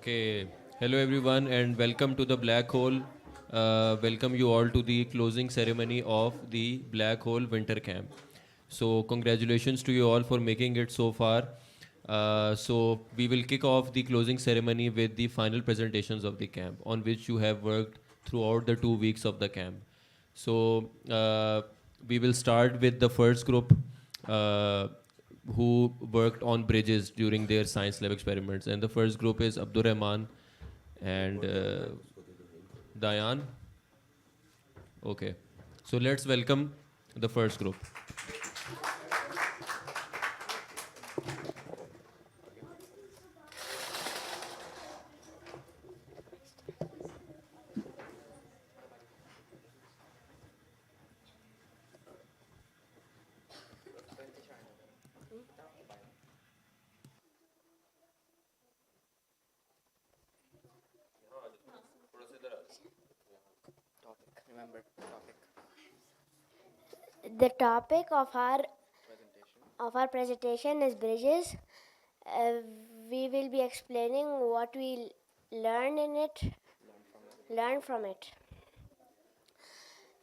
Okay, hello everyone and welcome to the Black Hole. Welcome you all to the closing ceremony of the Black Hole Winter Camp. So, congratulations to you all for making it so far. So, we will kick off the closing ceremony with the final presentations of the camp, on which you have worked throughout the 2 weeks of the camp. So, we will start with the first group. Who worked on bridges during their science lab experiments. And the first group is Abdur Rahman and Dayan. Okay. So let's welcome the first group. The topic of our presentation is bridges. Uh, we will be explaining what we learn from it.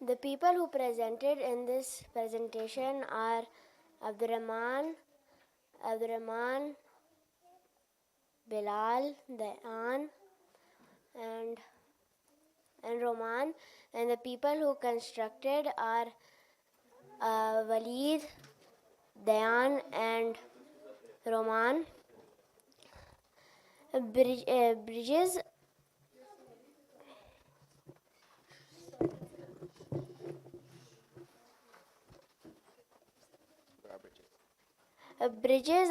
The people who presented in this presentation are Abdurrahman, Bilal, Dayan, and Roman. And the people who constructed are Waleed, Dayan, and Roman. Bridges bridges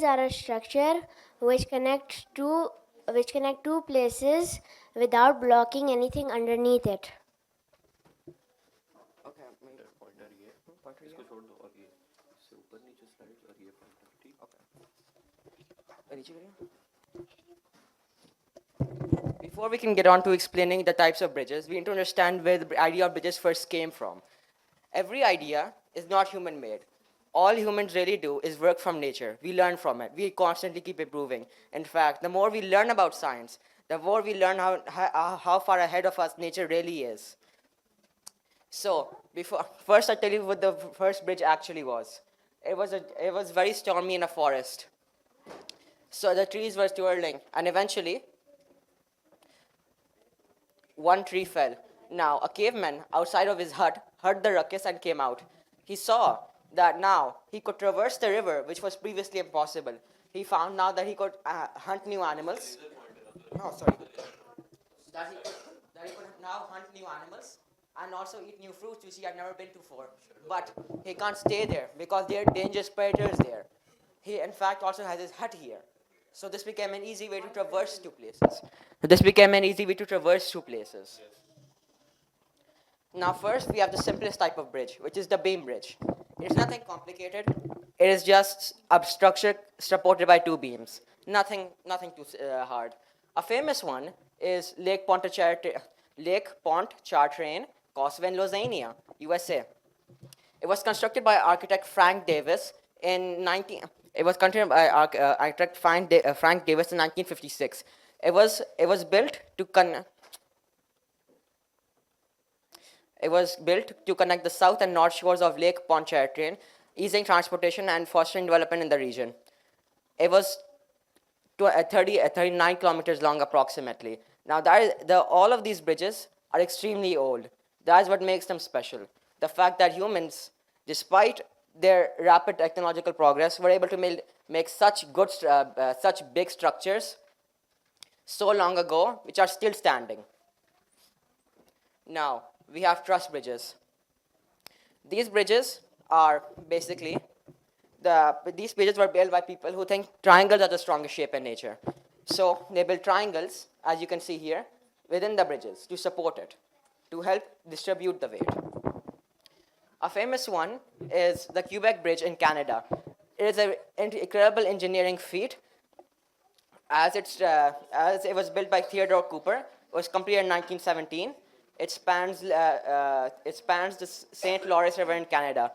are a structure which connect two places without blocking anything underneath it. Before we can get on to explaining the types of bridges, we need to understand where the idea of bridges first came from. Every idea is not human-made. All humans really do is work from nature. We learn from it. We constantly keep improving. In fact, the more we learn about science, the more we learn how far ahead of us nature really is. So, first I'll tell you what the first bridge actually was. It was very stormy in a forest. So the trees were twirling, and eventually, one tree fell. Now, a caveman outside of his hut heard the ruckus and came out. He saw that now he could traverse the river, which was previously impossible. He found now that he could hunt new animals. Oh, sorry. That he could now hunt new animals and also eat new fruits which he had never been to before. But he can't stay there because there are dangerous predators there. He, in fact, also has his hut here. So this became an easy way to traverse two places. Now first we have the simplest type of bridge, which is the beam bridge. It's nothing complicated. It is just a structure supported by two beams. Nothing too hard. A famous one is Lake Pontchartrain, Causeway in Louisiana, USA. It was constructed by architect Frank Davis in 1956. It was built to connect the south and north shores of Lake Pontchartrain, easing transportation and fostering development in the region. It was 39 kilometers long approximately. Now, all of these bridges are extremely old. That is what makes them special. The fact that humans, despite their rapid technological progress, were able to make such big structures so long ago, which are still standing. Now, we have truss bridges. These bridges are basically these bridges were built by people who think triangles are the strongest shape in nature. So they built triangles, as you can see here, within the bridges to support it, to help distribute the weight. A famous one is the Quebec Bridge in Canada. It is an incredible engineering feat, as it was built by Theodore Cooper. It was completed in 1917. It spans the St. Lawrence River in Canada.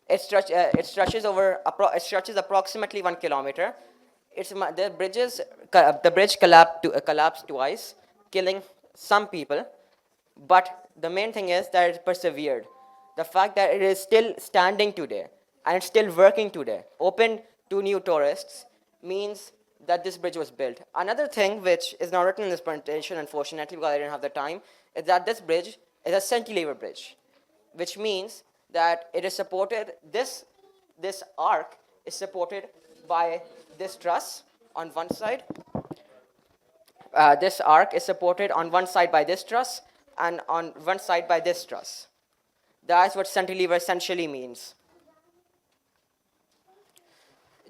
It stretches approximately 1 kilometer. the bridge collapsed twice, killing some people. But the main thing is that it persevered. The fact that it is still standing today and it's still working today, open to new tourists, means that this bridge was built. Another thing which is not written in this presentation, unfortunately, because I didn't have the time, is that this bridge is a cantilever bridge, which means that it is supported, this arc is supported by this truss on one side. This arc is supported on one side by this truss and on one side by this truss. That's what cantilever essentially means.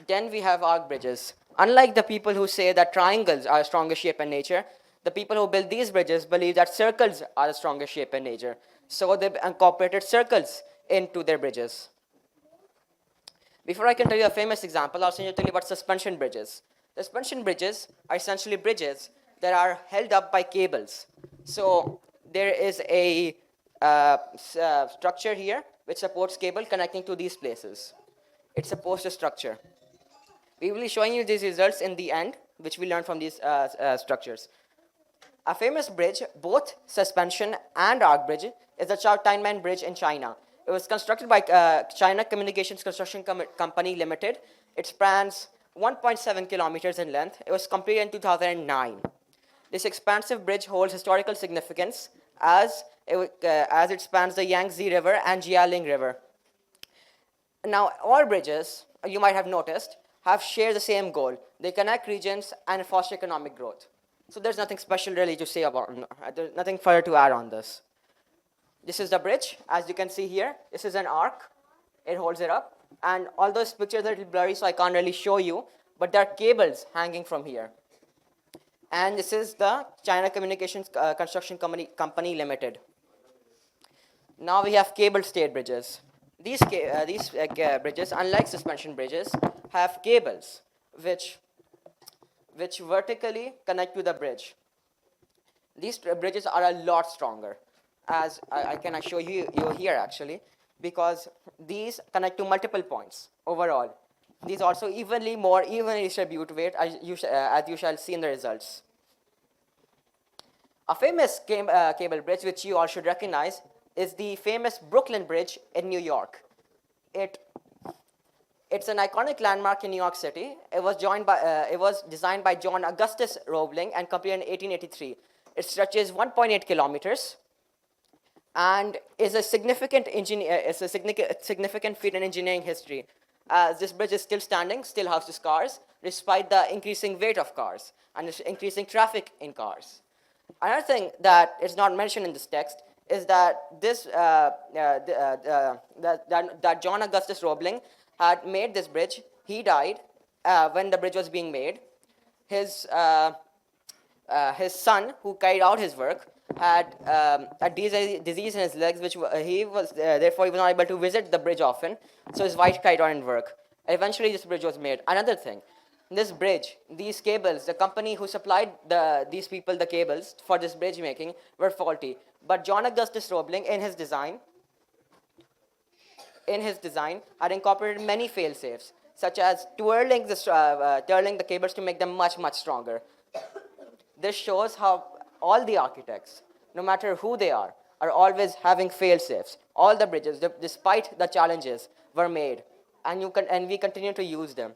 Then we have arc bridges. Unlike the people who say that triangles are the strongest shape in nature, the people who build these bridges believe that circles are the strongest shape in nature. So they incorporated circles into their bridges. Before I can tell you a famous example, I'll tell you about suspension bridges. Suspension bridges are essentially bridges that are held up by cables. So there is a structure here which supports cable connecting to these places. It's supposed to structure. We will be showing you these results in the end, which we learned from these structures. A famous bridge, both suspension and arc bridge, is the Chao Tianmen Bridge in China. It was constructed by China Communications Construction Company Limited. It spans 1.7 kilometers in length. It was completed in 2009. This expansive bridge holds historical significance as it spans the Yangtze River and Jialing River. Now, all bridges, you might have noticed, have shared the same goal. They connect regions and foster economic growth. So there's nothing special really to say about it. There's nothing further to add on this. This is the bridge. As you can see here, this is an arc. It holds it up. And all those pictures are a little blurry, so I can't really show you. But there are cables hanging from here. And this is the China Communications Construction Company Limited. Now we have cable-stayed bridges. These bridges, unlike suspension bridges, have cables which vertically connect to the bridge. These bridges are a lot stronger, as I can show you here actually, because these connect to multiple points overall. These also more evenly distribute weight, as you shall see in the results. A famous cable bridge which you all should recognize is the famous Brooklyn Bridge in New York. It's an iconic landmark in New York City. It was designed by John Augustus Roebling and completed in 1883. It stretches 1.8 kilometers and is a significant feat in engineering history. This bridge is still standing, still houses cars, despite the increasing weight of cars and the increasing traffic in cars. Another thing that is not mentioned in this text is that that John Augustus Roebling had made this bridge. He died when the bridge was being made. His son, who carried out his work, had a disease in his legs, which therefore he was not able to visit the bridge often. So his wife carried on his work. Eventually, this bridge was made. Another thing, this bridge, these cables, the company who supplied these people the cables for this bridge making were faulty. But John Augustus Roebling, in his design, had incorporated many fail-safes, such as twirling the cables to make them much, much stronger. This shows how all the architects, no matter who they are always having fail-safes. All the bridges, despite the challenges, were made, and we continue to use them.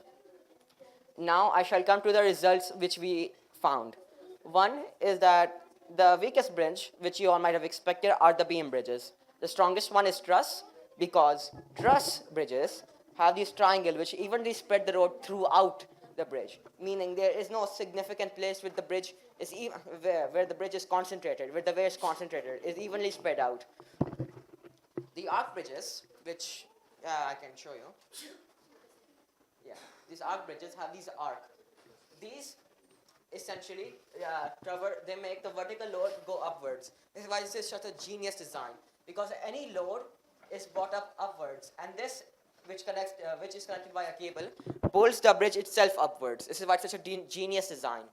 Now I shall come to the results which we found. One is that the weakest bridge, which you all might have expected, are the beam bridges. The strongest one is truss, because truss bridges have this triangle which evenly spread the road throughout the bridge, meaning there is no significant place where the bridge is where the bridge is concentrated, where the weight is concentrated, is evenly spread out. The arc bridges, which I can show you. Yeah, these arc bridges have these arc. These essentially they make the vertical load go upwards. This is why this is such a genius design, because any load is brought up upwards, and this, which is connected by a cable, pulls the bridge itself upwards. This is why it's such a genius design.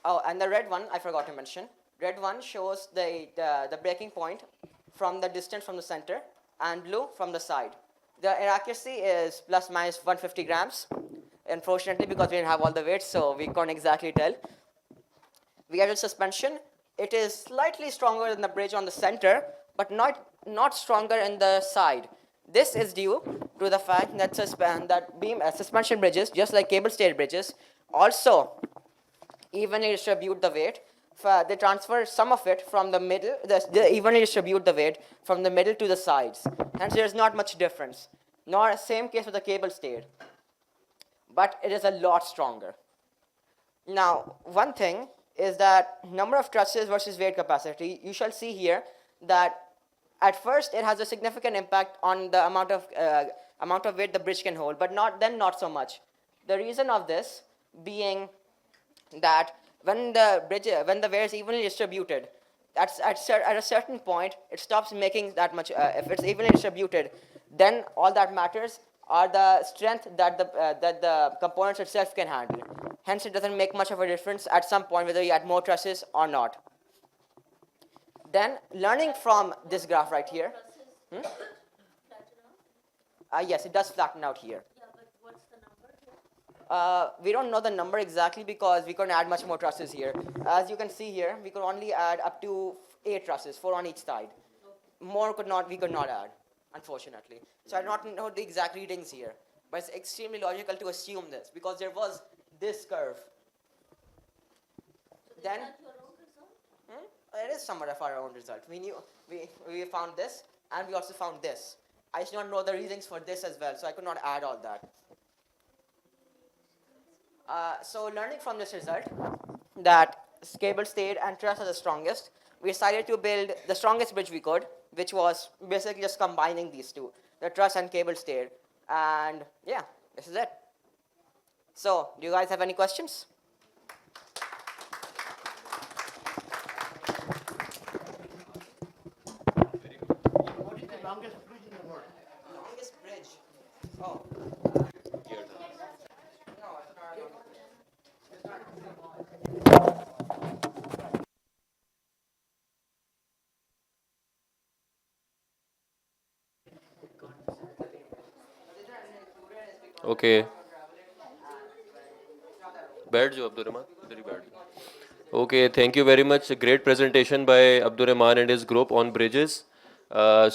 Oh, and the red one, I forgot to mention. Red one shows the breaking point from the distance from the center, and blue from the side. The accuracy is plus minus 150 grams. Unfortunately, because we didn't have all the weights, so we can't exactly tell. VRL suspension, it is slightly stronger than the bridge on the center, but not stronger in the side. This is due to the fact that suspension bridges, just like cable stayed bridges, also evenly distribute the weight. They transfer some of it from the middle, they evenly distribute the weight from the middle to the sides. Hence, there is not much difference. Nor same case with the cable stayed, but it is a lot stronger. Now, one thing is that number of trusses versus weight capacity. You shall see here that at first it has a significant impact on the amount of weight the bridge can hold, but not so much. The reason of this being that when the weight is evenly distributed, at a certain point it stops making that much. If it's evenly distributed, then all that matters are the strength that the components itself can handle. Hence, it doesn't make much of a difference at some point whether you add more trusses or not. Then, learning from this graph right here. Yes, it does flatten out here. We don't know the number exactly because we couldn't add much more trusses here. As you can see here, we could only add up to 8 trusses, 4 on each side. More we could not add, unfortunately. So I do not know the exact readings here, but it's extremely logical to assume this because there was this curve. Then it is somewhat of our own result. We found this and we also found this. I do not know the reasons for this as well, so I could not add all that. So learning from this result that cable stayed and truss are the strongest, we decided to build the strongest bridge we could, which was basically just combining these two, the truss and cable stayed. And yeah, this is it. So, do you guys have any questions? What is the longest bridge in the world? Longest bridge? Oh. Okay. बैठ जाओ अब्दुल रहमान इधर ही बैठ जाओ. Okay, thank you very much. A great presentation by Abdur Rahman and his group on bridges.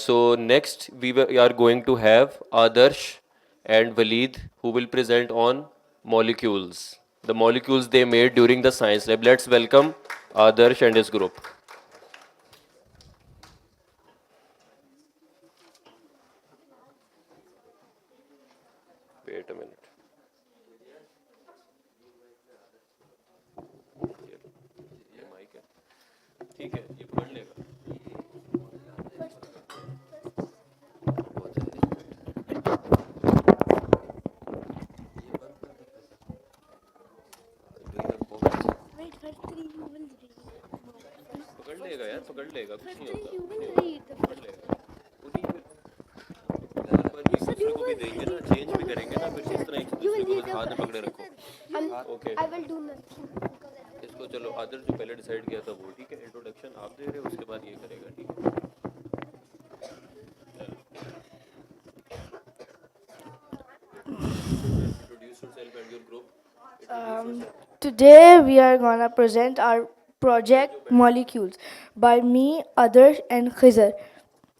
So next we are going to have Adarsh and Waleed who will present on molecules. The molecules they made during the science lab. Let's welcome Adarsh and his group. Wait a minute. ये mic है. ठीक है, ये पकड़ लेगा. पकड़ लेगा यार, पकड़ लेगा, कुछ नहीं होता. पकड़ लेगा. पर एक दूसरे को भी देंगे ना, चेंज भी करेंगे ना, फिर इस तरह एक दूसरे को बस हाथ में पकड़े रखो. ओके. इसको चलो आदर जो पहले डिसाइड किया था वो ठीक है. इंट्रोडक्शन आप दे रहे हो, उसके बाद ये करेगा. ठीक है. Introduce yourself and your group. Today we are gonna present our project Molecules by me, Adarsh and Khizar.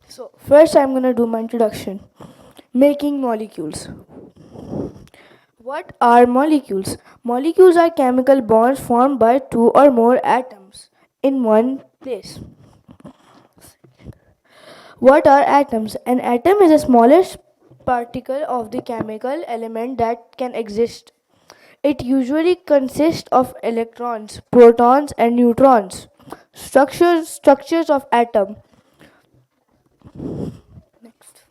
So first I'm gonna do my introduction. Making molecules. What are molecules? Molecules are chemical bonds formed by two or more atoms in one place. What are atoms? An atom is the smallest particle of the chemical element that can exist. It usually consists of electrons, protons, and neutrons. Structures of atom. Next.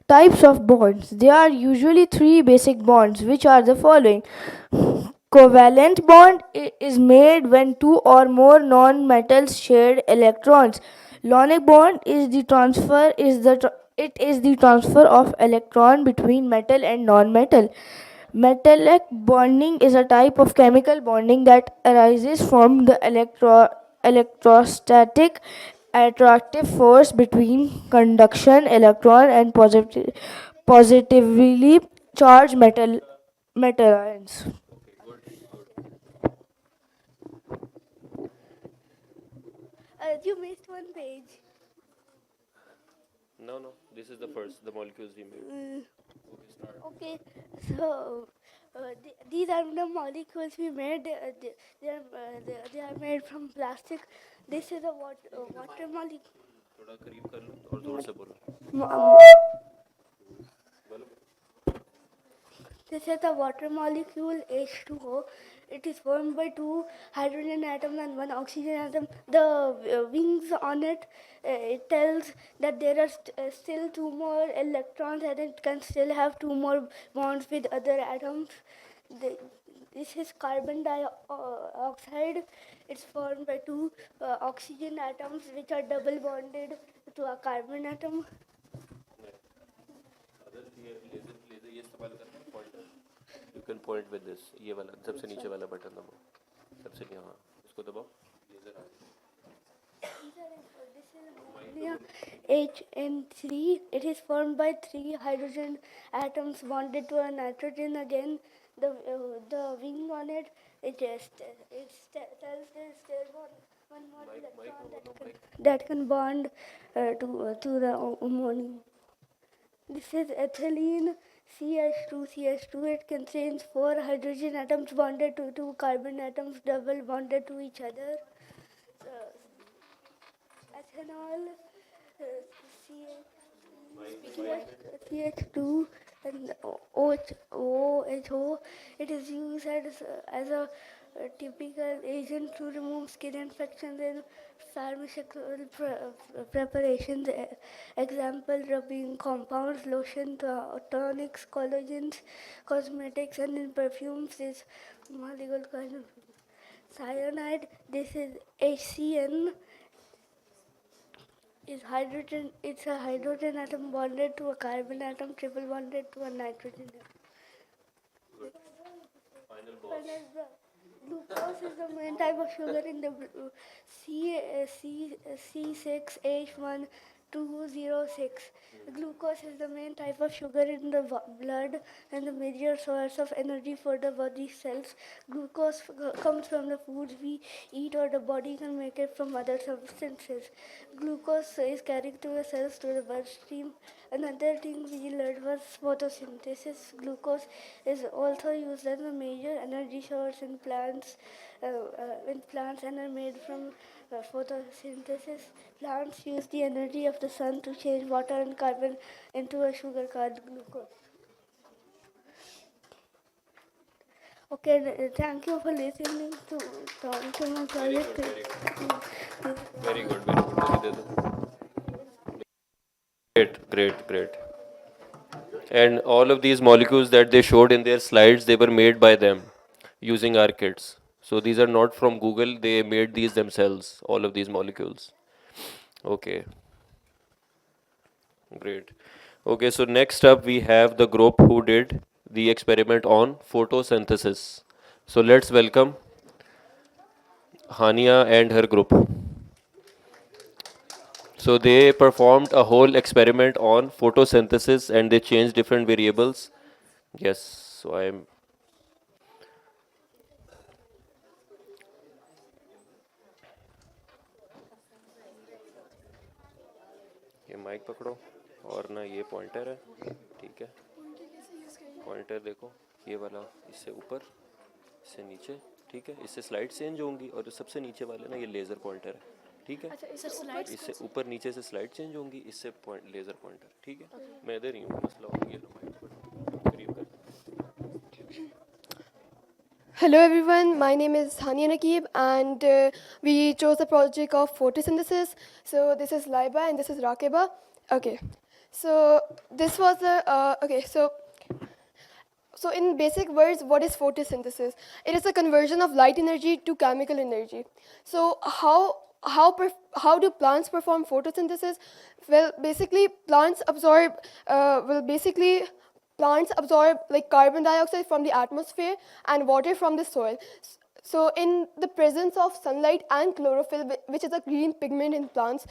Types of bonds. There are usually three basic bonds, which are the following. Covalent bond is made when two or more non-metals share electrons. Ionic bond is the transfer of electron between metal and non-metal. Metallic bonding is a type of chemical bonding that arises from the electrostatic attractive force between conduction electron and positively charged metal ions. You missed one page. No, no. This is the first. The molecules we made. Okay, so these are the molecules we made. They are made from plastic. This is a water molecule. थोड़ा करीब कर लो और जोर से बोलो. This is the water molecule H2O. It is formed by two hydrogen atoms and one oxygen atom. The wings on it, it tells that there are still two more electrons and it can still have two more bonds with other atoms. This is carbon dioxide. It's formed by two oxygen atoms which are double bonded to a carbon atom. Laser ये इस्तेमाल करना है pointer. You can point with this. ये वाला सबसे नीचे वाला button दबाओ. सबसे यहाँ इसको दबाओ. लेजर आ HN3. It is formed by three hydrogen atoms bonded to a nitrogen. Again, the wing on it, tells there's still one more electron that can bond to the ammonium. This is ethylene CH2. It contains four hydrogen atoms bonded to two carbon atoms double bonded to each other. Ethanol, CH2 and OHO. It is used as a typical agent to remove skin infections in pharmaceutical preparations. Example rubbing compounds, lotion, tonics, collagens, cosmetics, and in perfumes is molecule called cyanide. This is HCN. It's a hydrogen atom bonded to a carbon atom, triple bonded to a nitrogen atom. Glucose is the main type of sugar in the C6H1206. Glucose is the main type of sugar in the blood and the major source of energy for the body cells. Glucose comes from the foods we eat, or the body can make it from other substances. Glucose is carried to the cells to the bloodstream. Another thing we learned was photosynthesis. Glucose is also used as a major energy source in plants and are made from photosynthesis. Plants use the energy of the sun to change water and carbon into a sugar called glucose. Okay, thank you for listening to my project. Very good. Very good. Great. And all of these molecules that they showed in their slides, they were made by them using our kits. So these are not from Google, they made these themselves, all of these molecules. Okay, great. Okay, so next up we have the group who did the experiment on photosynthesis. So let's welcome Hania and her group. So they performed a whole experiment on photosynthesis and they changed different variables. Yes, so I'm. ये mic पकड़ो और ना ये pointer है, ठीक है. Pointer देखो, ये वाला इससे ऊपर, इससे नीचे, ठीक है. इससे स्लाइड चेंज होंगी और सबसे नीचे वाले ना ये लेज़र पॉइंटर है, ठीक है. इससे ऊपर नीचे से स्लाइड चेंज होंगी, इससे लेज़र पॉइंटर, ठीक है. मैं इधर ही हूँ, मसला हो गया. करीब कर. Hello everyone, my name is Hania Nakib and we chose the project of photosynthesis. So this is Laiba and this is Rakiba. Okay, so this was so in basic words, what is photosynthesis? It is a conversion of light energy to chemical energy. So how do plants perform photosynthesis? Well, basically plants absorb like carbon dioxide from the atmosphere and water from the soil. So in the presence of sunlight and chlorophyll, which is a green pigment in plants,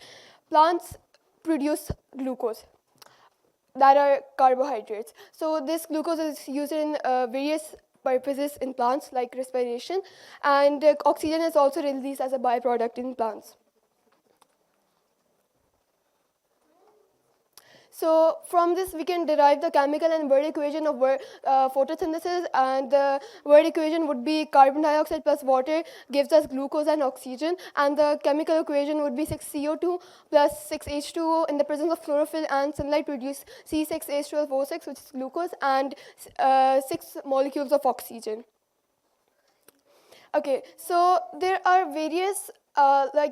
plants produce glucose that are carbohydrates. So this glucose is used in various purposes in plants like respiration, and oxygen is also released as a byproduct in plants. So from this we can derive the chemical and word equation of photosynthesis, and the word equation would be carbon dioxide plus water gives us glucose and oxygen, and the chemical equation would be 6CO2 plus 6H2O. In the presence of chlorophyll and sunlight produce C6H12O6, which is glucose, and 6 molecules of oxygen. Okay, so there are various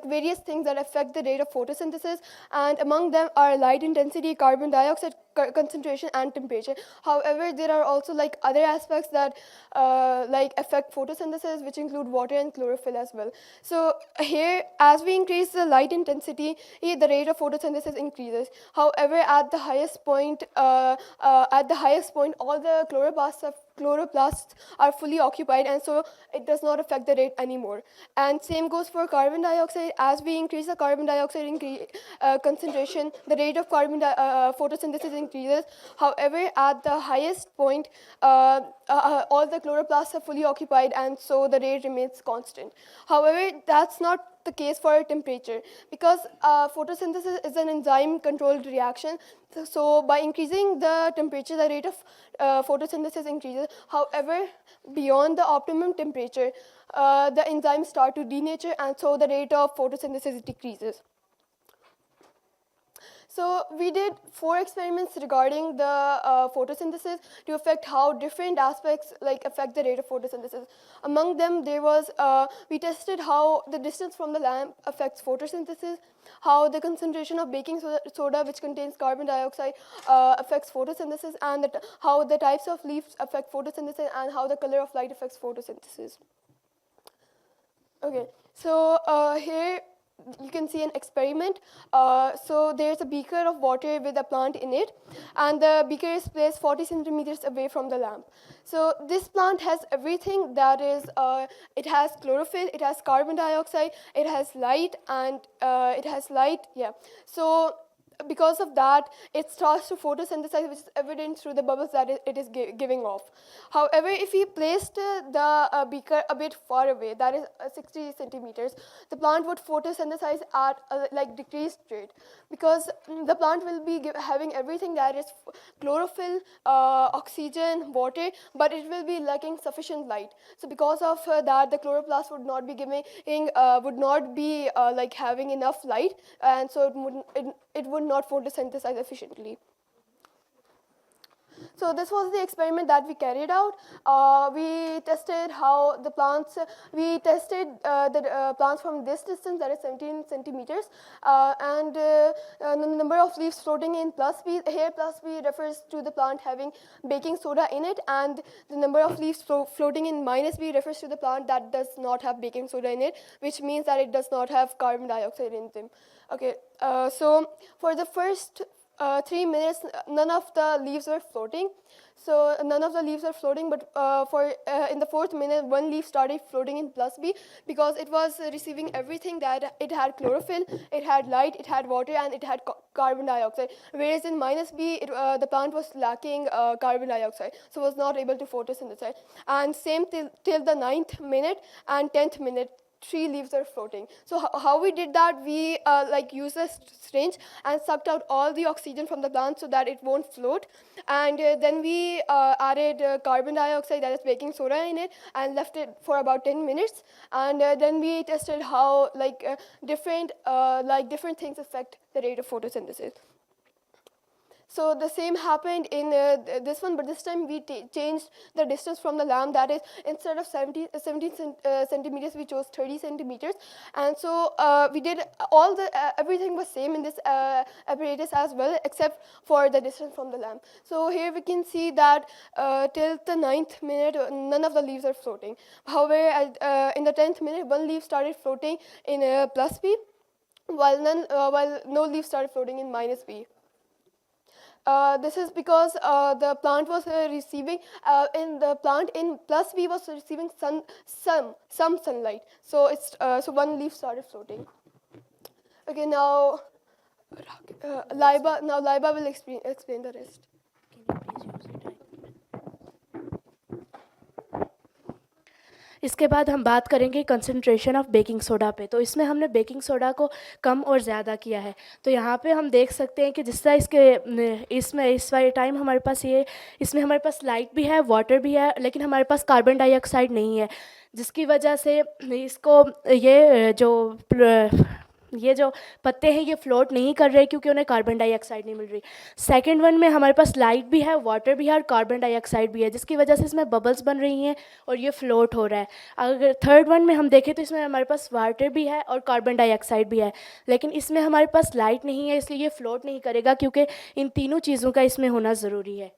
various things that affect the rate of photosynthesis, and among them are light intensity, carbon dioxide concentration, and temperature. However, there are also like other aspects that affect photosynthesis, which include water and chlorophyll as well. So here, as we increase the light intensity, the rate of photosynthesis increases. However, at the highest point, all the chloroplasts are fully occupied, and so it does not affect the rate anymore. And same goes for carbon dioxide. As we increase the carbon dioxide concentration, the rate of photosynthesis increases. However, at the highest point, all the chloroplasts are fully occupied, and so the rate remains constant. However, that's not the case for temperature, because photosynthesis is an enzyme controlled reaction. So by increasing the temperature, the rate of photosynthesis increases. However, beyond the optimum temperature, the enzymes start to denature, and so the rate of photosynthesis decreases. So we did 4 experiments regarding the photosynthesis to affect how different aspects affect the rate of photosynthesis. Among them, there was we tested how the distance from the lamp affects photosynthesis, how the concentration of baking soda, which contains carbon dioxide, affects photosynthesis, and how the types of leaves affect photosynthesis, and how the color of light affects photosynthesis. Okay, so here you can see an experiment. So there's a beaker of water with a plant in it, and the beaker is placed 40 centimeters away from the lamp. So this plant has everything, that is, it has chlorophyll, it has carbon dioxide, it has light, and So because of that, it starts to photosynthesize, which is evident through the bubbles that it is giving off. However, if we placed the beaker a bit far away, that is 60 centimeters, the plant would photosynthesize at a decreased rate, because the plant will be having everything, that is chlorophyll, oxygen, water, but it will be lacking sufficient light. So because of that, the chloroplast would not be having enough light, and so it would not photosynthesize efficiently. So this was the experiment that we carried out. We tested how the plants, the plants from this distance, that is 17 centimeters, and the number of leaves floating in plus B. Here plus B refers to the plant having baking soda in it, and the number of leaves floating in minus B refers to the plant that does not have baking soda in it, which means that it does not have carbon dioxide in them. Okay, so for the first 3 minutes, none of the leaves were floating. So none of the leaves were floating, but in the 4th minute, one leaf started floating in plus B, because it was receiving everything, that it had chlorophyll, it had light, it had water, and it had carbon dioxide. Whereas in minus B, the plant was lacking carbon dioxide, so was not able to photosynthesize. And same till the 9th minute and 10th minute. 3 leaves are floating. So how we did that? We used a syringe and sucked out all the oxygen from the plant so that it won't float. And then we added carbon dioxide, that is baking soda, in it, and left it for about 10 minutes. And then we tested how different things affect the rate of photosynthesis. So the same happened in this one, but this time we changed the distance from the lamp. That is, instead of 17 centimeters, we chose 30 centimeters. And so we did everything was same in this apparatus as well, except for the distance from the lamp. So here we can see that till the 9th minute, none of the leaves are floating. However, in the 10th minute, one leaf started floating in plus B, while no leaves started floating in minus B. This is because the plant was receiving in the plant in plus V was receiving some sunlight. So it's so one leaf started floating. Okay, now Laiba will explain the rest. इसके बाद हम बात करेंगे concentration of baking soda पे। तो इसमें हमने baking soda को कम और ज़्यादा किया है। तो यहाँ पे हम देख सकते हैं कि जिस तरह इसमें इस वाले टाइम हमारे पास इसमें हमारे पास लाइट भी है, वाटर भी है, लेकिन हमारे पास कार्बन डाइऑक्साइड नहीं है, जिसकी वजह से इसको ये जो पत्ते हैं ये फ्लोट नहीं कर रहे क्योंकि उन्हें कार्बन डाइऑक्साइड नहीं मिल रही। सेकंड वन में हमारे पास लाइट भी है, वाटर भी है और कार्बन डाइऑक्साइड भी है, जिसकी वजह से इसमें बबल्स बन रही हैं और ये फ्लोट हो रहा है। अगर थर्ड वन में हम देखें तो इसमें हमारे पास वाटर भी है और कार्बन डाइऑक्साइड भी है, लेकिन इसमें हमारे पास लाइट नहीं है, इसलिए ये फ्लोट नहीं करेगा क्योंकि इन तीनों चीज़ों का इसमें होना ज़रूरी है।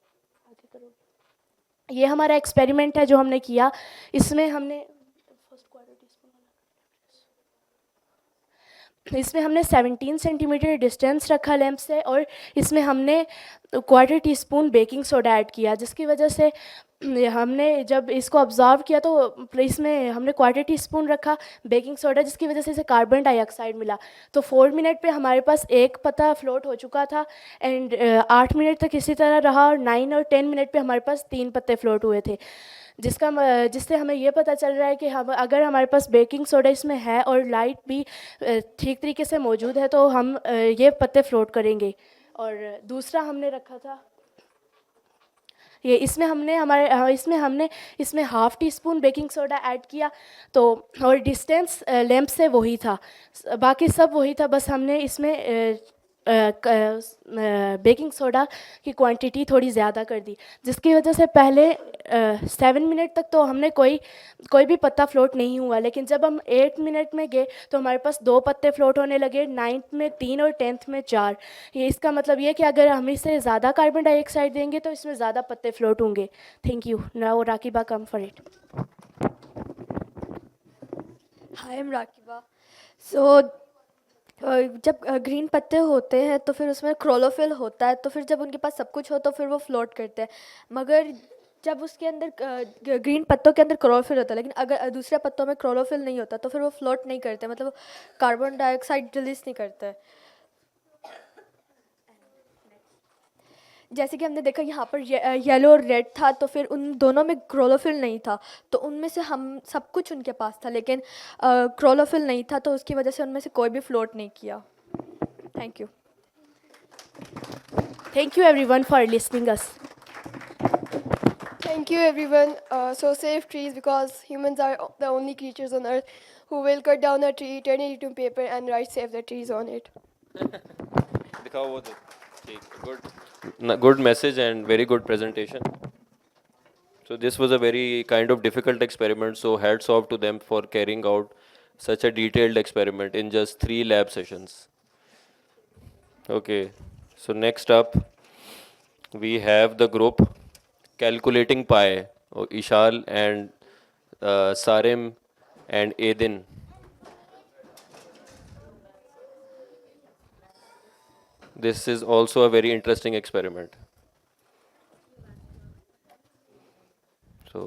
ये हमारा एक्सपेरिमेंट है जो हमने किया। इसमें हमने 17 सेंटीमीटर डिस्टेंस रखा लैंप से और इसमें हमने quarter tea spoon baking soda add किया, जिसकी वजह से हमने जब इसको ऑब्जर्व किया तो इसमें हमने क्वार्टर टी स्पून रखा बेकिंग सोडा, जिसकी वजह से इसे कार्बन डाइऑक्साइड मिला। तो 4 मिनट पे हमारे पास एक पत्ता फ्लोट हो चुका था एंड 8 मिनट तक इसी तरह रहा और 9 और 10 मिनट पे हमारे पास 3 पत्ते फ्लोट हुए थे, जिससे हमें ये पता चल रहा है कि हम अगर हमारे पास बेकिंग सोडा इसमें है और लाइट भी ठीक तरीके से मौजूद है तो हम ये पत्ते फ्लोट करेंगे। और दूसरा हमने रखा था ये इसमें हमने half tea spoon baking soda add किया, तो और डिस्टेंस लैंप से वही था, बाकी सब वही था, बस हमने इसमें बेकिंग सोडा की क्वांटिटी थोड़ी ज़्यादा कर दी, जिसकी वजह से पहले 7 मिनट तक तो हमने कोई भी पत्ता फ्लोट नहीं हुआ, लेकिन जब हम 8 मिनट में गए तो हमारे पास 2 पत्ते फ्लोट होने लगे, 9th में 3 और 10th में 4। ये इसका मतलब ये कि अगर हम इसे ज़्यादा कार्बन डाइऑक्साइड देंगे तो इसमें ज़्यादा पत्ते फ्लोट होंगे। Thank you. Now Rakiba come for it. Hi, I'm Rakiba. So जब ग्रीन पत्ते होते हैं तो फिर उसमें क्लोरोफिल होता है, तो फिर जब उनके पास सब कुछ हो तो फिर वो फ्लोट करते हैं, मगर जब उसके अंदर ग्रीन पत्तों के अंदर क्लोरोफिल होता है, लेकिन अगर दूसरे पत्तों में क्लोरोफिल नहीं होता तो फिर वो फ्लोट नहीं करते, मतलब कार्बन डाइऑक्साइड रिलीज नहीं करते। जैसे कि हमने देखा यहाँ पर येलो और रेड था, तो फिर उन दोनों में क्लोरोफिल नहीं था, तो उनमें से हम सब कुछ उनके पास था, लेकिन क्लोरोफिल नहीं था, तो उसकी वजह से उनमें से कोई भी फ्लोट नहीं किया। Thank you. Thank you everyone for listening us. Thank you, everyone. So save trees because humans are the only creatures on earth who will cut down a tree, turn it into paper, and write "Save the trees" on it. दिखाओ वो ठीक, good message and very good presentation. So this was a very kind of difficult experiment, so hats off to them for carrying out such a detailed experiment in just 3 lab sessions. Okay, so next up we have the group calculating pi, Ishal and Sarim and Edin. This is also a very interesting experiment. So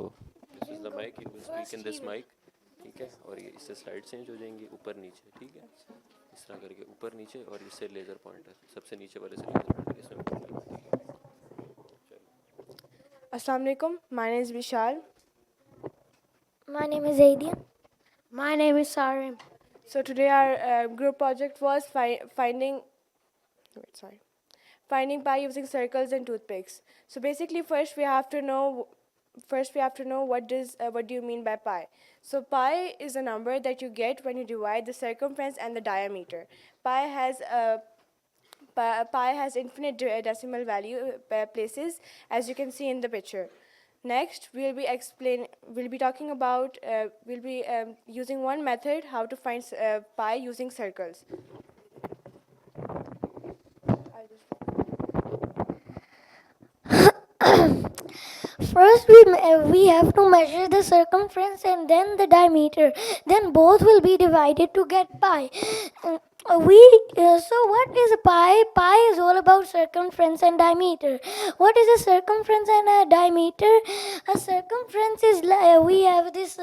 this is the mic, you will speak in this mic, ठीक है, और ये इससे slide change हो जाएंगी ऊपर नीचे, ठीक है, इस तरह करके ऊपर नीचे और इससे लेज़र पॉइंटर, सबसे नीचे वाले से लेज़र पॉइंटर इसमें ठीक है। Assalamu alaikum. My name is Vishal. My name is Aidian. My name is Sarim. So today our group project was finding pi using circles and toothpicks. So basically, first we have to know what do you mean by pi. So pi is a number that you get when you divide the circumference and the diameter. Pi has infinite decimal value places, as you can see in the picture. Next, we'll be talking about using one method how to find pi using circles. First, we have to measure the circumference and then the diameter. Then both will be divided to get pi. So what is pi? Pi is all about circumference and diameter. What is a circumference and a diameter? A circumference is like we have this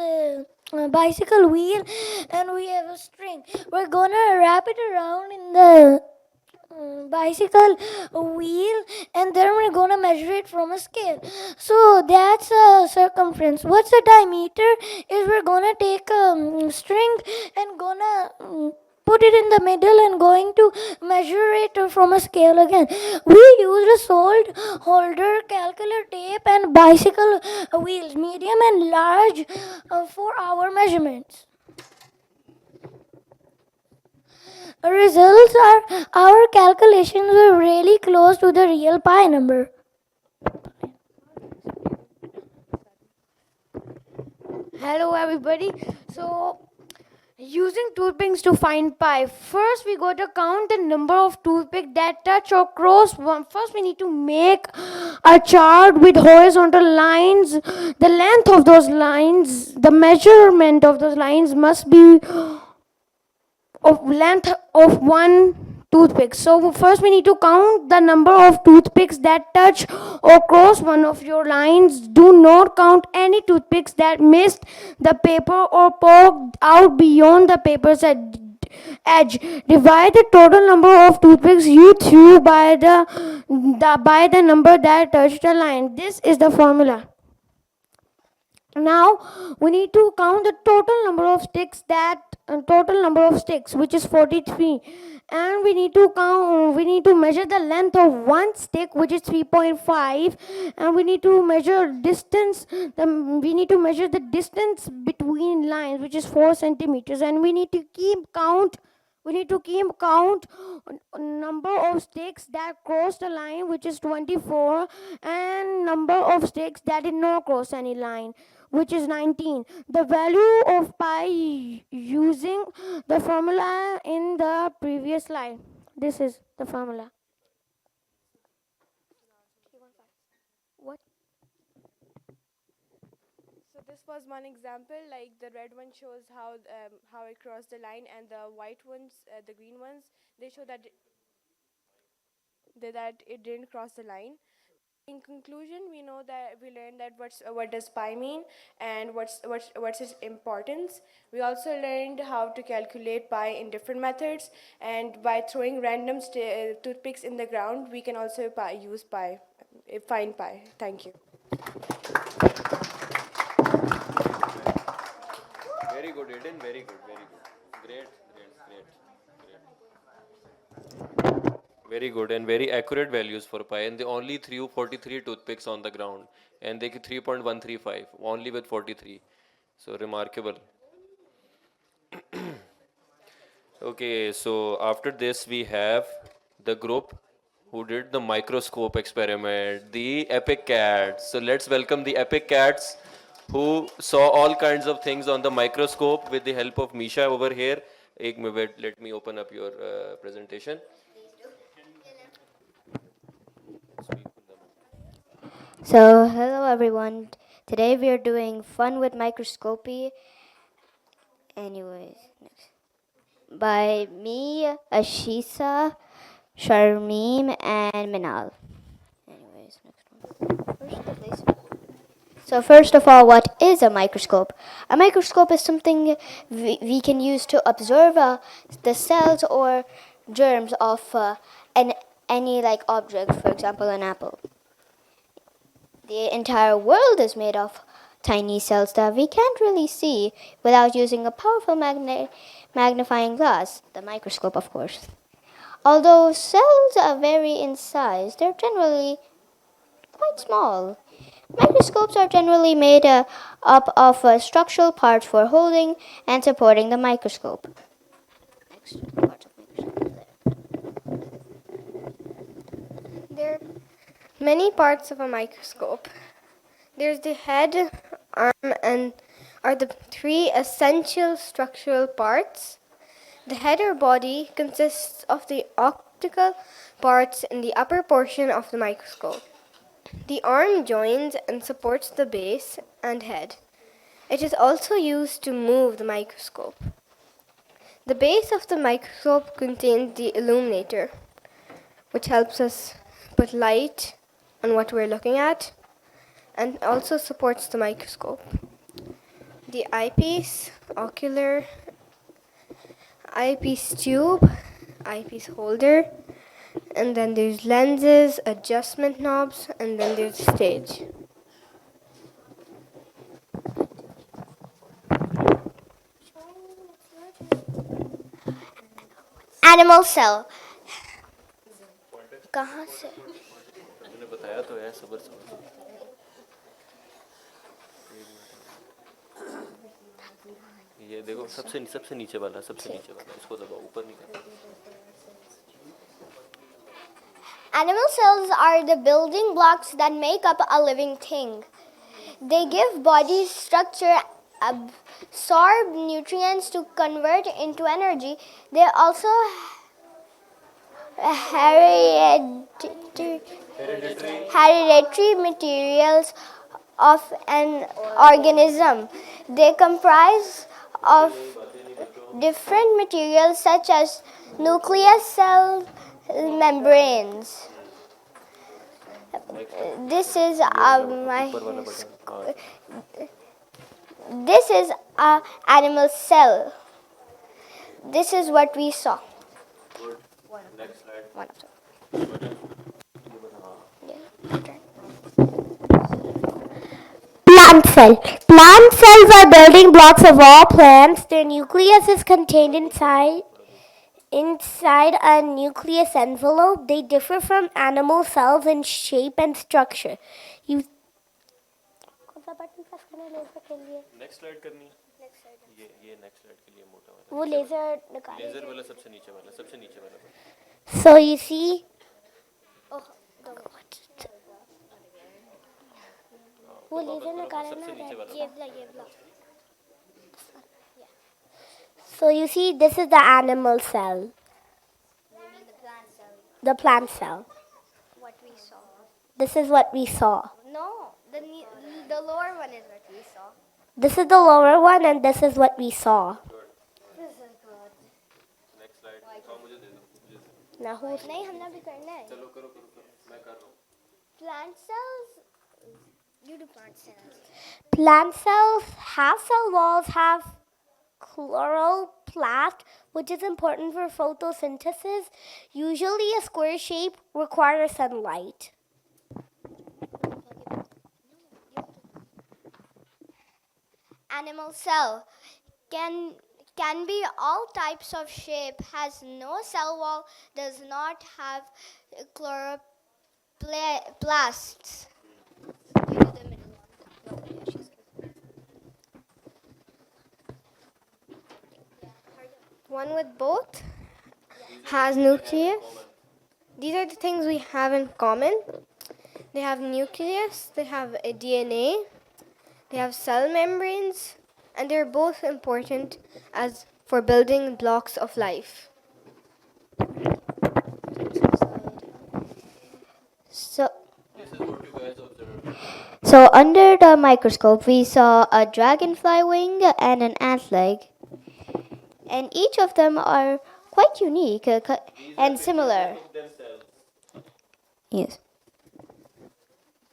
bicycle wheel and we have a string. We're gonna wrap it around in the bicycle wheel and then we're gonna measure it from a scale. So that's a circumference. What's a diameter? Is we're gonna take a string and gonna put it in the middle and going to measure it from a scale again. We used a salt holder, calculator tape and bicycle wheels, medium and large, for our measurements. Results are our calculations were really close to the real pi number. Hello everybody. So using toothpicks to find pi. First we got to count the number of toothpicks that touch or cross one. First we need to make a chart with horizontal lines. The length of those lines, the measurement of those lines must be of length of one toothpick. So first we need to count the number of toothpicks that touch or cross one of your lines. Do not count any toothpicks that missed the paper or poked out beyond the paper's edge. Divide the total number of toothpicks you threw by the number that touched the line. This is the formula. Now we need to count the total number of sticks which is 43, and we need to measure the length of one stick which is 3.5, and we need to measure the distance between lines which is 4 centimeters, and we need to keep count number of sticks that crossed the line which is 24, and number of sticks that did not cross any line which is 19. The value of pi using the formula in the previous slide. This is the formula. What? So this was one example, like the red one shows how it crossed the line, and the white ones, the green ones, they show that it didn't cross the line. In conclusion, we learned that what does pi mean and what's its importance. We also learned how to calculate pi in different methods, and by throwing random toothpicks in the ground, we can also find pi. Thank you. Very good, Eden. Very good. Very good. Great. Very good and very accurate values for pi. And they only threw 43 toothpicks on the ground, and they get 3.135 only with 43. So remarkable. Okay, so after this we have the group who did the microscope experiment, the Epic Cats. So let's welcome the Epic Cats who saw all kinds of things on the microscope with the help of Misha over here. Ek minute, let me open up your presentation. So, hello everyone. Today we are doing fun with microscopy. Anyways, next. By me, Ashisa, Sharmeem, and Minal. Anyways, next one. So first of all, what is a microscope? A microscope is something we can use to observe the cells or germs of any like object, for example, an apple. The entire world is made of tiny cells that we can't really see without using a powerful magnifying glass, the microscope, of course. Although cells vary in size, they're generally quite small. Microscopes are generally made up of structural parts for holding and supporting the microscope. Next, parts of microscope. There are many parts of a microscope. There's the head, arm, and are the three essential structural parts. The head or body consists of the optical parts in the upper portion of the microscope. The arm joins and supports the base and head. It is also used to move the microscope. The base of the microscope contains the illuminator, which helps us put light on what we're looking at and also supports the microscope. The eyepiece, ocular, eyepiece tube, eyepiece holder, and then there's lenses, adjustment knobs, and then there's stage. Animal cell. कहाँ से? मैंने बताया तो है, सबर सबर। ये देखो सबसे नीचे वाला, इसको दबाओ, ऊपर नहीं करना। Animal cells are the building blocks that make up a living thing. They give body structure, absorb nutrients to convert into energy. They also hereditary materials of an organism. They comprise of different materials such as nucleus, cell membranes. This is a animal cell. This is what we saw. Next slide. One of them. Plant cell. Plant cells are building blocks of all plants. Their nucleus is contained inside a nucleus envelope. They differ from animal cells in shape and structure. Next slide करनी है। ये next slide के लिए मोटा वाला। वो laser निकाल। Laser वाला सबसे नीचे वाला। So you see, वो लेजर निकाला ना। So you see, this is the animal cell. The plant cell. What we saw. This is what we saw. No, the lower one is what we saw. This is the lower one, and this is what we saw. This is good. Next slide. हाँ मुझे दे दो। Now who's नहीं हमने भी करना है. चलो करो मैं कर रहा हूँ। Plant cells. You do plant cells. Plant cells have cell walls, have chloroplast, which is important for photosynthesis. Usually a square shape requires sunlight. Animal cell can be all types of shape, has no cell wall, does not have chloroplasts. One with both has nucleus. These are the things we have in common. They have nucleus, they have a DNA, they have cell membranes, and they're both important as for building blocks of life. So under the microscope, we saw a dragonfly wing and an ant leg. And each of them are quite unique and similar. Yes.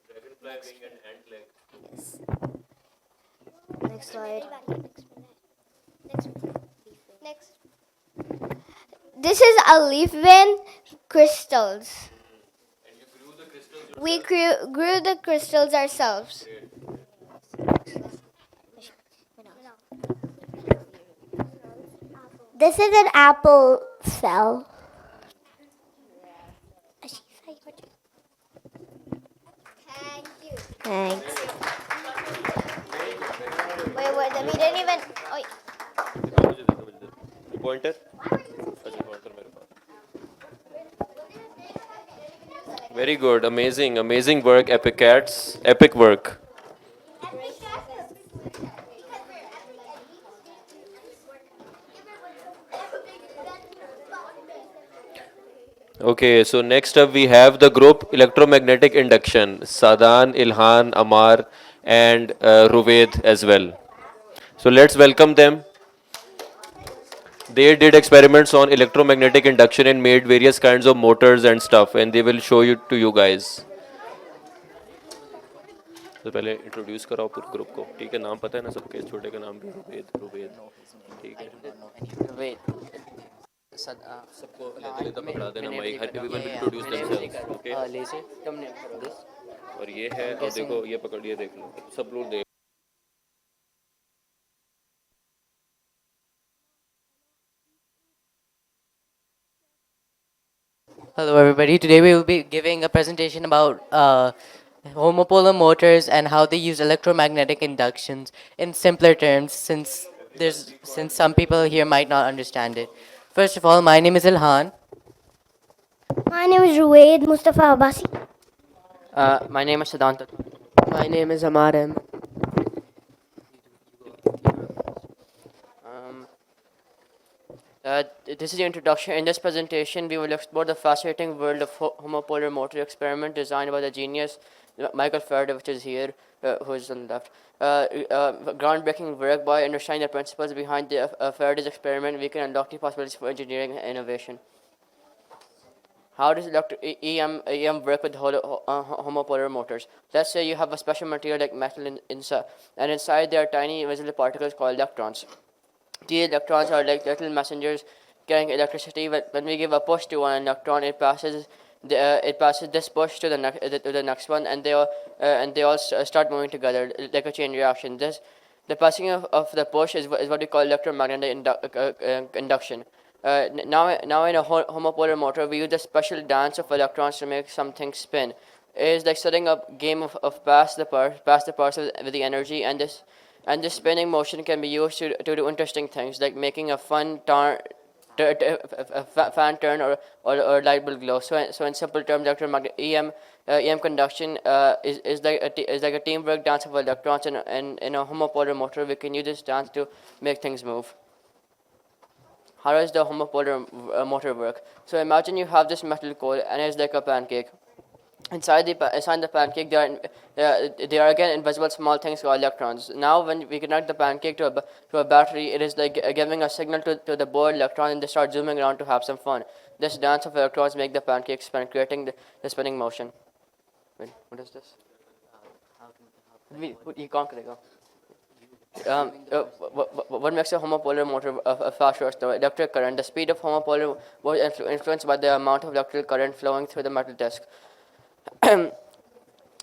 Dragonfly wing and ant leg. Yes. Next slide. Next. This is a leaf vein crystals. And you grew the crystals. We grew the crystals ourselves. This is an apple cell. Thank you. Thanks. Wait, we didn't even. Oh, मुझे दे दो। Pointer. अच्छा pointer मेरे पास। Very good, amazing work, epic cats, epic work. Okay, so next up we have the group electromagnetic induction. Sadan, Ilhan, Amar, and Ruved as well. So let's welcome them. They did experiments on electromagnetic induction and made various kinds of motors and stuff, and they will show you to you guys. तो पहले introduce कराओ पूरे group को, ठीक है? नाम पता है ना सबके? छोटे का नाम भी रुबेद, रुबेद, ठीक है? Wait. सबको लेता पकड़ा देना माइक, हर everyone will introduce themselves, okay? Lazy. Come name for this. और ये है, और देखो ये पकड़िए, देख लो सब लोग देख। Hello, everybody. Today we will be giving a presentation about homopolar motors and how they use electromagnetic inductions in simpler terms, since some people here might not understand it. First of all, my name is Ilhan. My name is Ruwaid Mustafa Abbasi. My name is Siddhant. My name is Amar M. This is the introduction. In this presentation, we will explore the fascinating world of homopolar motor experiment designed by the genius Michael Faraday, which is here, who is on the left. Groundbreaking work. By understanding the principles behind the Faraday's experiment, we can unlock the possibilities for engineering and innovation. How does EM work with homopolar motors? Let's say you have a special material like metal inside, and inside there are tiny invisible particles called electrons. These electrons are like little messengers carrying electricity. When we give a push to one electron, it passes this push to the next one, and they all start moving together like a chain reaction. The passing of the push is what we call electromagnetic induction. Now in a homopolar motor, we use a special dance of electrons to make something spin. It is like setting up game of pass the parts with the energy, and this spinning motion can be used to do interesting things like making a fun fan turn or light bulb glow. So in simple terms, electromagnetic EM conduction is like a teamwork dance of electrons, and in a homopolar motor, we can use this dance to make things move. How does the homopolar motor work? So imagine you have this metal core and it's like a pancake. Inside the pancake, there are again invisible small things called electrons. Now, when we connect the pancake to a battery, it is like giving a signal to the board electron, and they start zooming around to have some fun. This dance of electrons make the pancake spin, creating the spinning motion. Wait, what is this? You can't go. What makes a homopolar motor a fast source? The electric current. The speed of homopolar was influenced by the amount of electrical current flowing through the metal disc.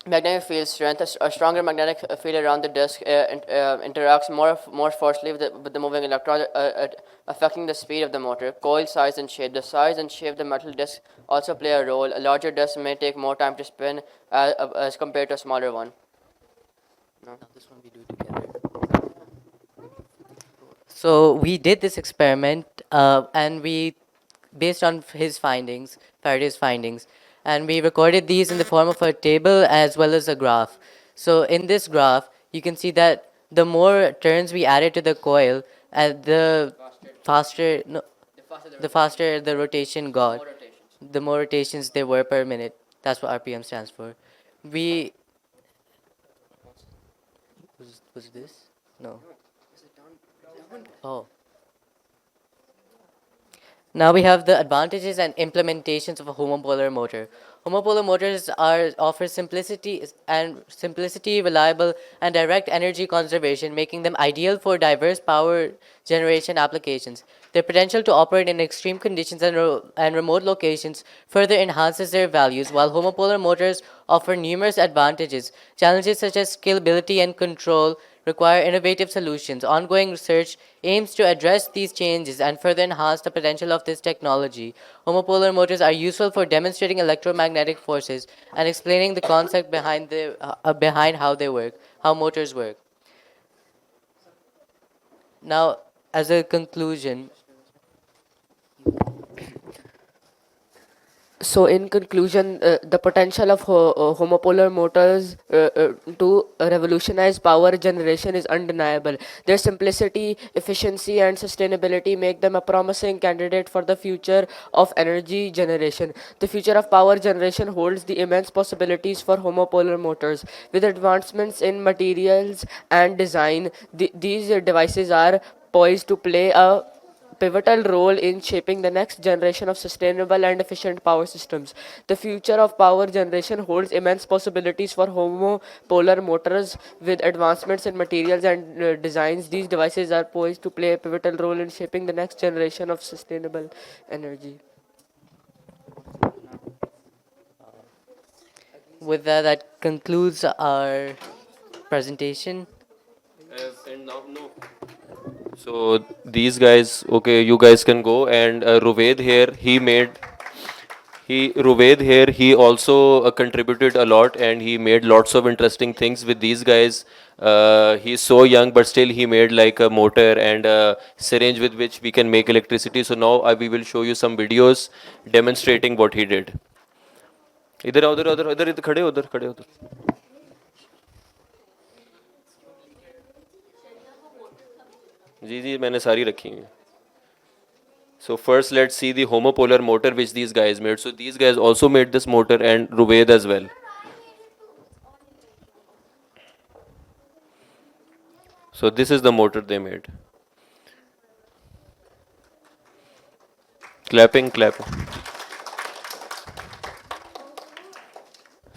Magnetic field strength. A stronger magnetic field around the disk interacts more forcefully with the moving electron, affecting the speed of the motor. Coil size and shape. The size and shape of the metal disk also play a role. A larger disk may take more time to spin as compared to a smaller one. No, this one we do together. So we did this experiment, and we, based on Faraday's findings, and we recorded these in the form of a table as well as a graph. So in this graph, you can see that the more turns we added to the coil, the faster the rotation got. The more rotations there were per minute. That's what RPM stands for. Was this? No. Oh. Now we have the advantages and implementations of a homopolar motor. Homopolar motors offer simplicity, reliable, and direct energy conservation, making them ideal for diverse power generation applications. Their potential to operate in extreme conditions and remote locations further enhances their values, while homopolar motors offer numerous advantages. Challenges such as scalability and control require innovative solutions. Ongoing research aims to address these changes and further enhance the potential of this technology. Homopolar motors are useful for demonstrating electromagnetic forces and explaining the concept behind how motors work. Now, as a conclusion, So, in conclusion, the potential of homopolar motors to revolutionize power generation is undeniable. Their simplicity, efficiency, and sustainability make them a promising candidate for the future of energy generation. The future of power generation holds the immense possibilities for homopolar motors. With advancements in materials and design, these devices are poised to play a pivotal role in shaping the next generation of sustainable and efficient power systems. The future of power generation holds immense possibilities for homopolar motors. With advancements in materials and designs, these devices are poised to play a pivotal role in shaping the next generation of sustainable energy. With that, that concludes our presentation. And now, no. So these guys, okay, you guys can go. And Ruved here, Ruved here, he also contributed a lot and he made lots of interesting things with these guys. He's so young, but still he made like a motor and a syringe with which we can make electricity. So now we will show you some videos demonstrating what he did. इधर आओ, उधर उधर इधर खड़े हो, उधर खड़े हो, उधर. जी जी मैंने सारी रखी हैं. So first let's see the homopolar motor which these guys made. So these guys also made this motor and Ruved as well. So this is the motor they made. Clapping, clapping.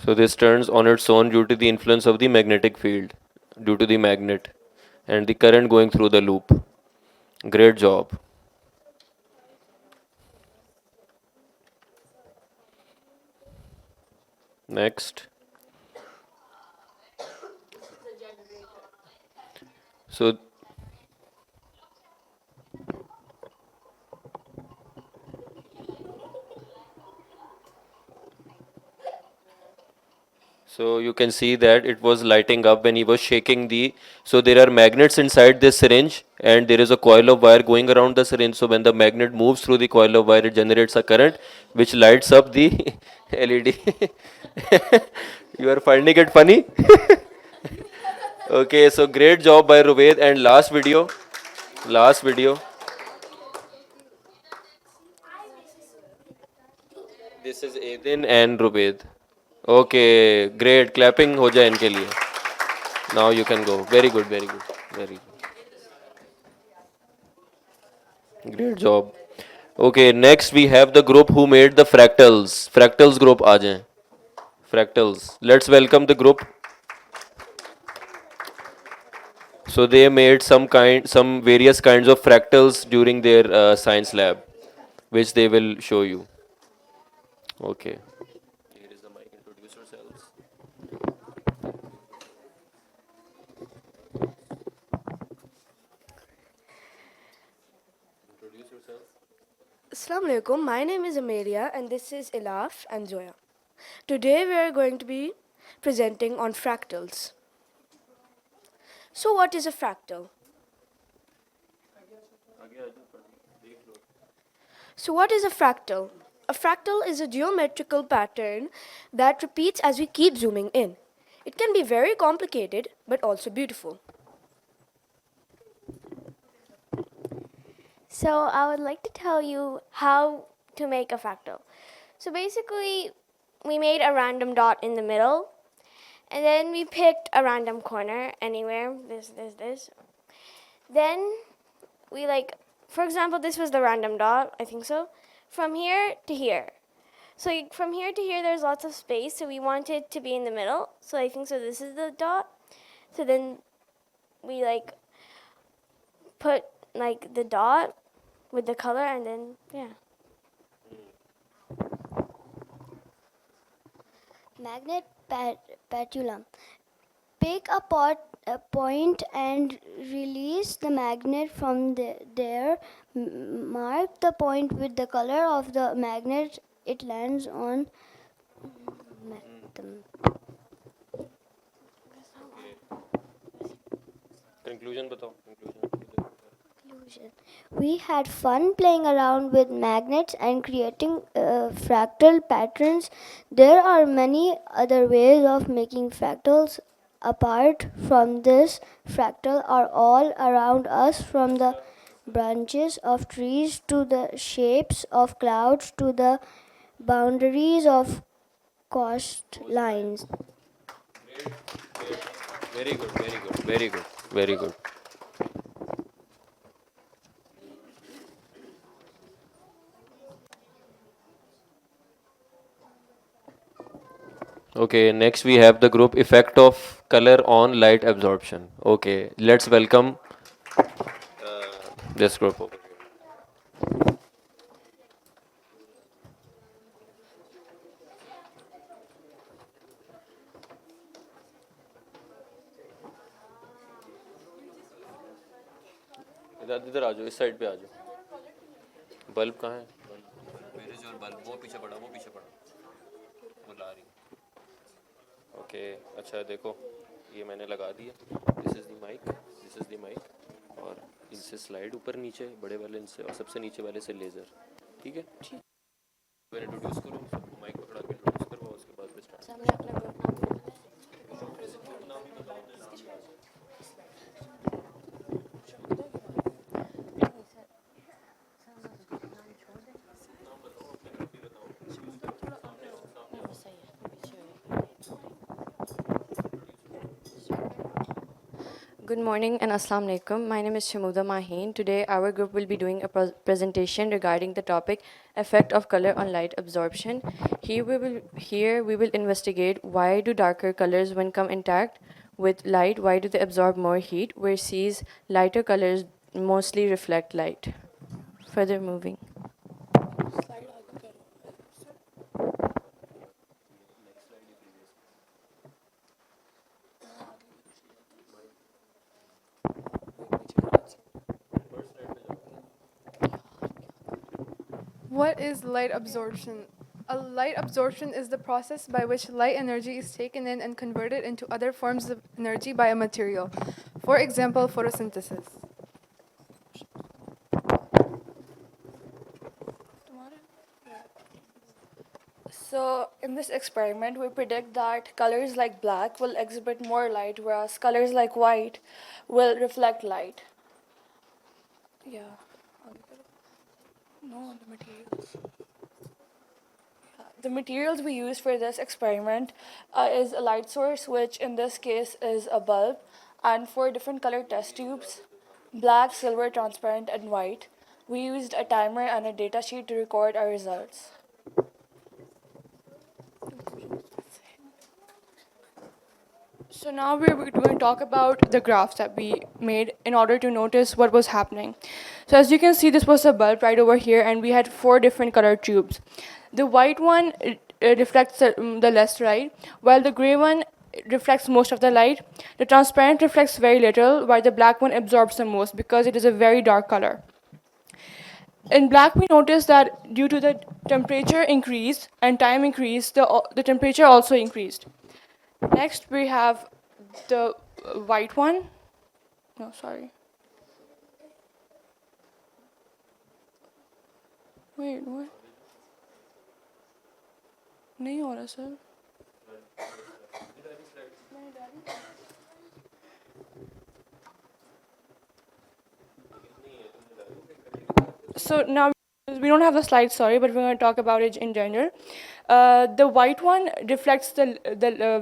So this turns on its own due to the influence of the magnetic field, due to the magnet and the current going through the loop. Great job. Next. So So you can see that it was lighting up when he was shaking the. So there are magnets inside this syringe and there is a coil of wire going around the syringe. So when the magnet moves through the coil of wire, it generates a current which lights up the LED. You are finding it funny? Okay, so great job by Ruved. And last video. This is Aiden and Ruved. Okay, great. Clapping हो जाए इनके लिए. Now you can go. Very good, very good, very good. Great job. Okay, next we have the group who made the fractals. Fractals group आ जाएं. Fractals. Let's welcome the group. So they made some various kinds of fractals during their science lab, which they will show you. Okay. Here is the mic. Introduce yourselves. Introduce yourself. Assalamu alaikum. My name is Amelia and this is Ilaf and Zoya. Today we are going to be presenting on fractals. So what is a fractal? So what is a fractal? A fractal is a geometrical pattern that repeats as we keep zooming in. It can be very complicated but also beautiful. So I would like to tell you how to make a fractal. So basically, we made a random dot in the middle, and then we picked a random corner anywhere, this. Then we for example, this was the random dot, I think so, from here to here. So from here to here, there's lots of space, so we want it to be in the middle. So I think so this is the dot. So then we put the dot with the color, and then, yeah. Magnet pendulum. Pick a point and release the magnet from there. Mark the point with the color of the magnet it lands on. Conclusion बताओ. We had fun playing around with magnets and creating fractal patterns. There are many other ways of making fractals. Apart from this, fractals are all around us, from the branches of trees to the shapes of clouds to the boundaries of coastlines. Very good, very good, very good, very good. Okay, next we have the group effect of color on light absorption. Okay, let's welcome this group over here. इधर इधर आ जाओ, इस side पे आ जाओ। Bulb कहाँ है? Where is your bulb? वो पीछे पड़ा, वो पीछे पड़ा, वो ला रही। ओके, अच्छा देखो, ये मैंने लगा दिया। This is the mic, this is the mic, और इनसे स्लाइड ऊपर नीचे, बड़े वाले इनसे, और सबसे नीचे वाले से लेज़र। ठीक है? मैंने इंट्रोड्यूस करो, सबको माइक पकड़ा के इंट्रोड्यूस करवाओ, उसके बाद फिर start. Good morning and Assalamu alaikum. My name is Shamuda Maheen. Today our group will be doing a presentation regarding the topic effect of color on light absorption. Here we will investigate why do darker colors when come intact with light, why do they absorb more heat, whereas lighter colors mostly reflect light. Further moving. What is light absorption? A light absorption is the process by which light energy is taken in and converted into other forms of energy by a material. For example, photosynthesis. So in this experiment, we predict that colors like black will exhibit more light, whereas colors like white will reflect light. Yeah. No, the materials. The materials we use for this experiment is a light source, which in this case is a bulb, and 4 different color test tubes, black, silver, transparent, and white. We used a timer and a data sheet to record our results. So now we're going to talk about the graphs that we made in order to notice what was happening. So as you can see, this was a bulb right over here, and we had 4 different color tubes. The white one reflects the less light, while the gray one reflects most of the light. The transparent reflects very little, while the black one absorbs the most because it is a very dark color. In black, we noticed that due to the temperature increase and time increase, the temperature also increased. Next, we have the white one. No, sorry. Wait, what? नहीं हो रहा sir. So now we don't have the slides, sorry, but we're going to talk about it in general. The white one reflects the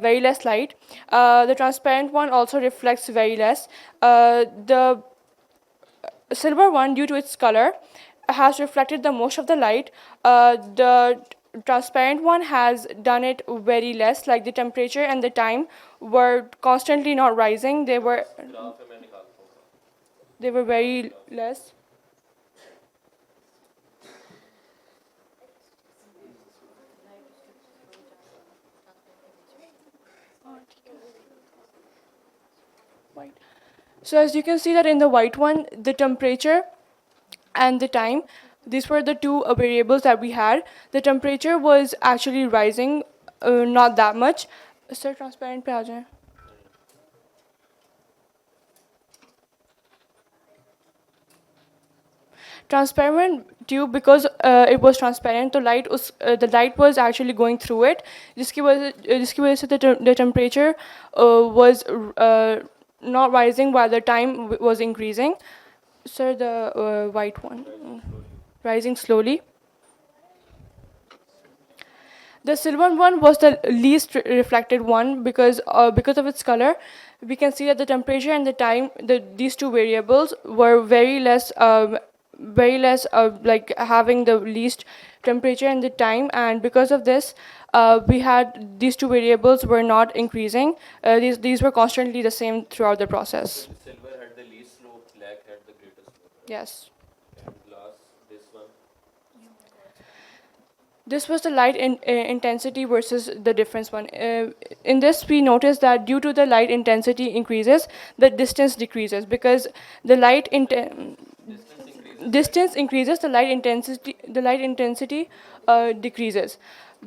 very less light. The transparent one also reflects very less. The silver one, due to its color, has reflected the most of the light. The transparent one has done it very less, like the temperature and the time were constantly not rising. They were very less. White. So as you can see that in the white one, the temperature and the time, these were the 2 variables that we had. The temperature was actually rising, not that much. Sir, transparent pe aa jaye. Transparent tube, because it was transparent, the light was actually going through it. जिसकी वजह से the temperature was not rising while the time was increasing. Sir, the white one, rising slowly. The silver one was the least reflected one because of its color. We can see that the temperature and the time, these 2 variables were very less very less like having the least temperature and the time, and because of this we had these two variables were not increasing. These were constantly the same throughout the process. Silver had the least slope, black had the greatest slope. Yes. And glass, this one. This was the light intensity versus the difference one. In this, we noticed that due to the light intensity increases, the distance decreases because the distance increases, the light intensity decreases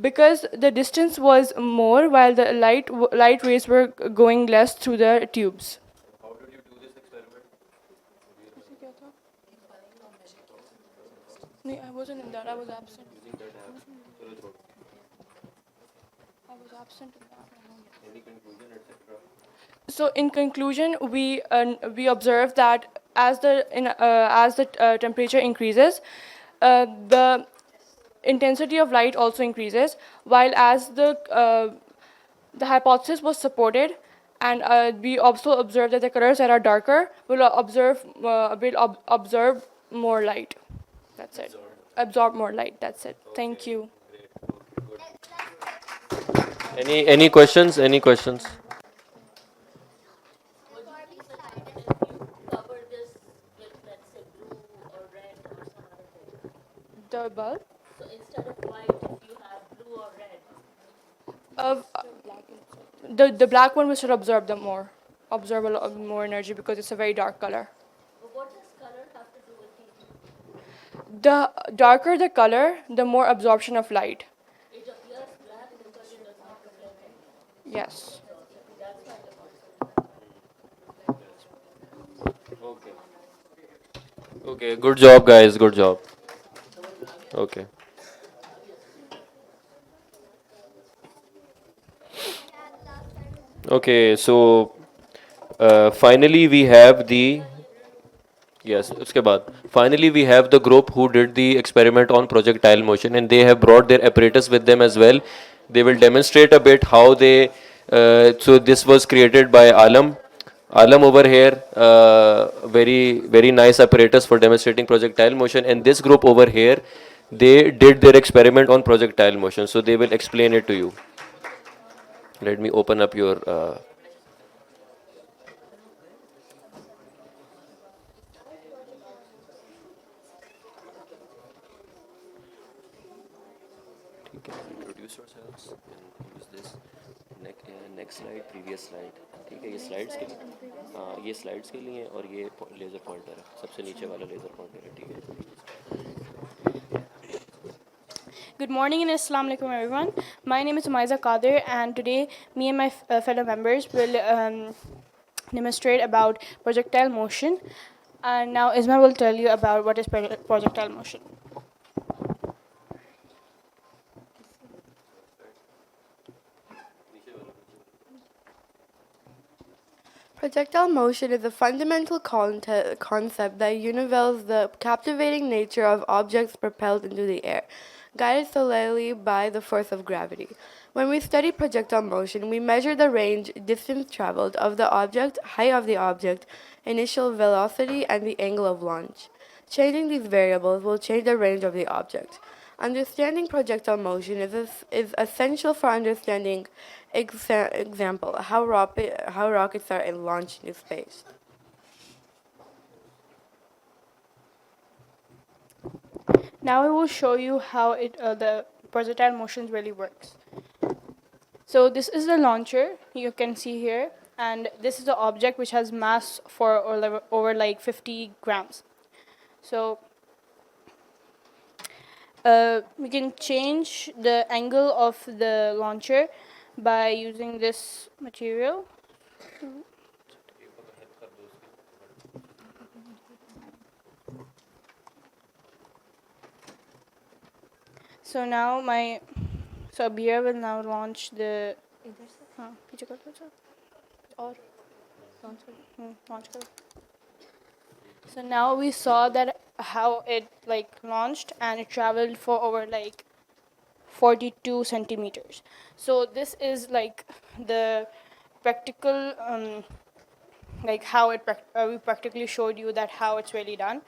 because the distance was more while the light rays were going less through the tubes. How did you do this experiment? No, I wasn't in that. I was absent. Using that app. Chalo chhod. I was absent in that. Any conclusion, etc. So in conclusion, we observe that as the temperature increases, the intensity of light also increases, while as the hypothesis was supported, and we also observe that the colors that are darker will absorb more light. That's it. Absorb more light. That's it. Thank you. Any questions? Any questions? The bulb. So instead of white, if you have blue or red. The black one we should absorb absorb a lot more energy because it's a very dark color. But what does color have to do with heat? The darker the color, the more absorption of light. It appears black because it does not reflect it. Yes. That's why the Okay. Okay, good job, guys. Good job. Okay. Okay, so finally we have the yes, uske baad. Finally we have the group who did the experiment on projectile motion, and they have brought their apparatus with them as well. They will demonstrate a bit how they. So this was created by Alam. Alam over here, very nice apparatus for demonstrating projectile motion, and this group over here, they did their experiment on projectile motion. So they will explain it to you. Let me open up your. Introduce yourselves and use this. Next slide, previous slide. ठीक है, ये slides के लिए हाँ ये slides के लिए और ये laser pointer है, सबसे नीचे वाला laser pointer है, ठीक है. Good morning and Assalamu alaikum everyone. My name is Maiza Qadir, and today me and my fellow members will demonstrate about projectile motion. And now Isma will tell you about what is projectile motion. Projectile motion is a fundamental concept that unveils the captivating nature of objects propelled into the air, guided solely by the force of gravity. When we study projectile motion, we measure the range, distance traveled of the object, height of the object, initial velocity, and the angle of launch. Changing these variables will change the range of the object. Understanding projectile motion is essential for understanding, example, how rockets are launched into space. Now I will show you how the projectile motion really works. So this is the launcher you can see here, and this is the object which has mass for over like 50 grams. So we can change the angle of the launcher by using this material. So now so Abhira will now launch the. पीछे कर दो sir और launch करो. So now we saw that how it like launched, and it traveled for over like 42 centimeters. So this is like the practical like how we practically showed you that how it's really done.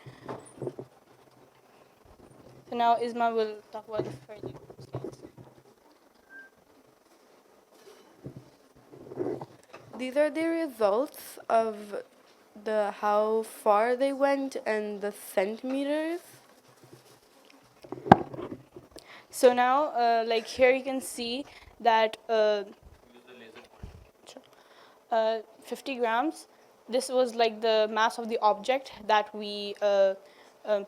So now Isma will talk about the further slides. These are the results of the how far they went and the centimeters. So now, like here you can see that 50 grams, this was like the mass of the object that we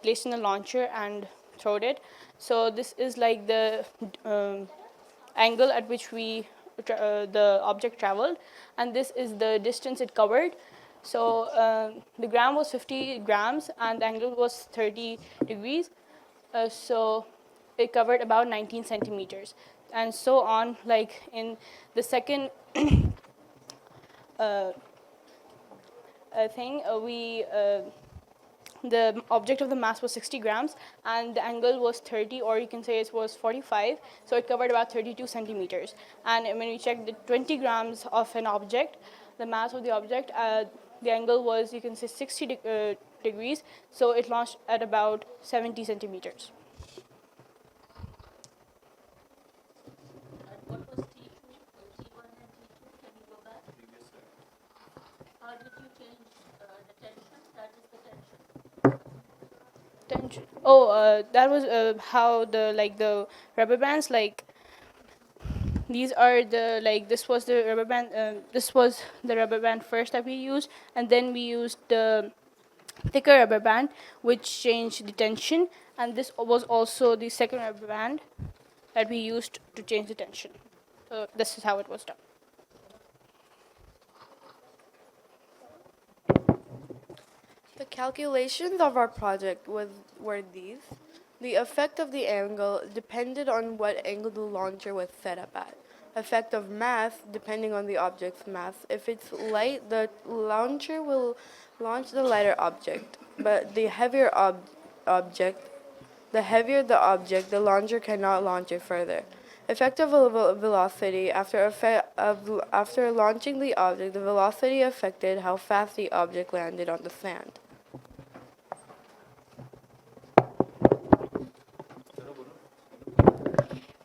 placed in the launcher and throwed it. So this is like the angle at which the object traveled, and this is the distance it covered. So the gram was 50 grams and the angle was 30 degrees. So it covered about 19 centimeters, and so on. Like in the second thing, the object of the mass was 60 grams and the angle was 30, or you can say it was 45, so it covered about 32 centimeters. And when we check the 20 grams of an object, the mass of the object, the angle was, you can say, 60 degrees, so it launched at about 70 centimeters. What was T2, T1 and T2? Can you go back? How did you change the tension? That is the tension. Tension. Oh, that was how the rubber bands, like these are the, like, this was the rubber band, this was the rubber band first that we used, and then we used the thicker rubber band which changed the tension, and this was also the second rubber band that we used to change the tension. So this is how it was done. The calculations of our project were these. The effect of the angle depended on what angle the launcher was set up at. Effect of mass depending on the object's mass. If it's light, the launcher will launch the lighter object, but the heavier the heavier the object, the launcher cannot launch it further. Effective velocity after launching the object, the velocity affected how fast the object landed on the sand.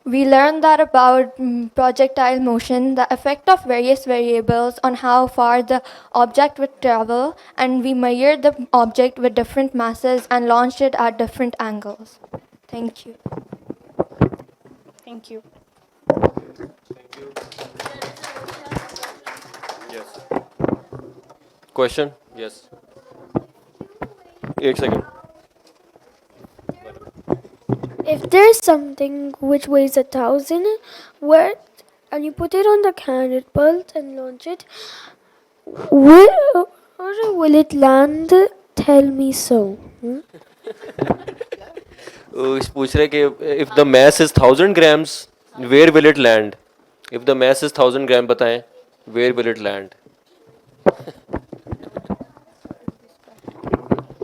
We learned that about projectile motion, the effect of various variables on how far the object would travel, and we measured the object with different masses and launched it at different angles. Thank you. Thank you. Yes. Question? Yes. 8 seconds. If there's something which weighs 1,000, and you put it on the catapult and launch it, where will it land? Tell me so. पूछ रहे कि if the mass is 1,000 grams, where will it land? If the mass is 1,000 grams, बताएं, where will it land?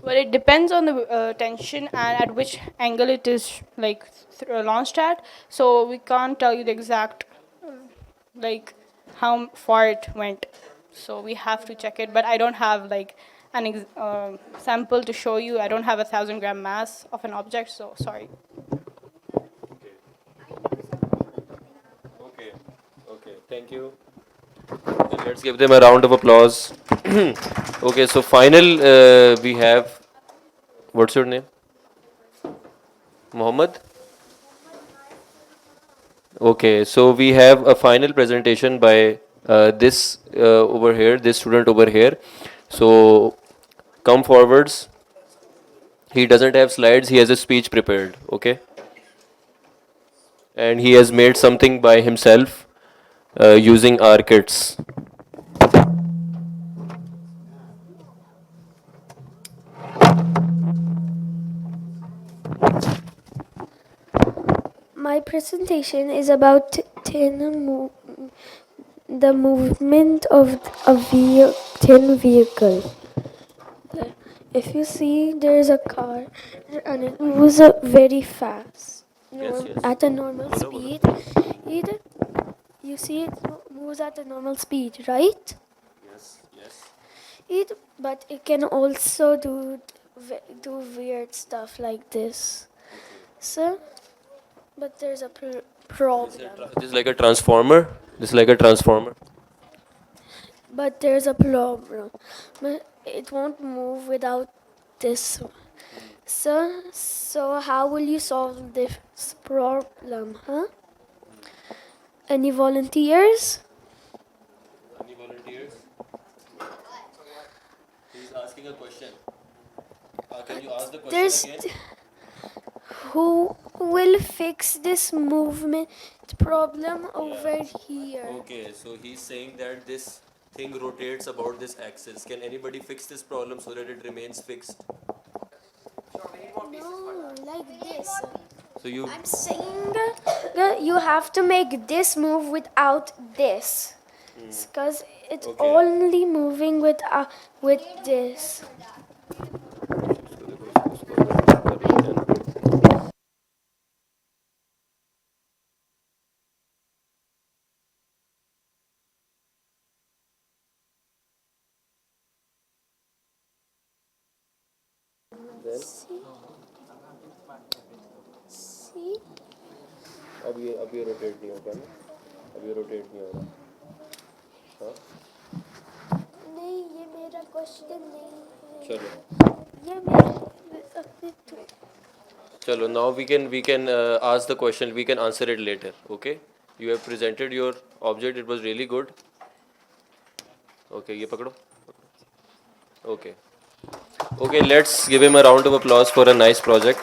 Well, it depends on the tension and at which angle it is, like, launched at. So we can't tell you the exact, like, how far it went. So we have to check it, but I don't have like an sample to show you. I don't have a 1,000-gram mass of an object, so sorry. Okay, thank you. And let's give them a round of applause. Okay, so final we have, what's your name? Mohammed? Okay, so we have a final presentation by this over here, this student over here. So come forwards. He doesn't have slides, he has a speech prepared, okay? And he has made something by himself using our kits. My presentation is about the movement of a tin vehicle. If you see, there is a car and it moves very fast. Yes, yes. At a normal speed. You see it moves at a normal speed, right? Yes. But it can also do weird stuff like this. Sir, but there's a problem. This is like a transformer. This is like a transformer. But there's a problem. It won't move without this. Sir, so how will you solve this problem, huh? Any volunteers? Any volunteers? He's asking a question. Can you ask the question There's again? who will fix this movement problem over here? Okay, so he's saying that this thing rotates about this axis. Can anybody fix this problem so that it remains fixed? No, like this. So you I'm saying you have to make this move without this. Because it's only moving with this. See? अब ये rotate नहीं होगा ना अब ये rotate नहीं होगा हाँ नहीं ये मेरा क्वेश्चन नहीं है चलो ये मेरा चलो now we can ask the question, we can answer it later. Okay, you have presented your object, it was really good. Okay, ये पकड़ो. Okay, okay, let's give him a round of applause for a nice project.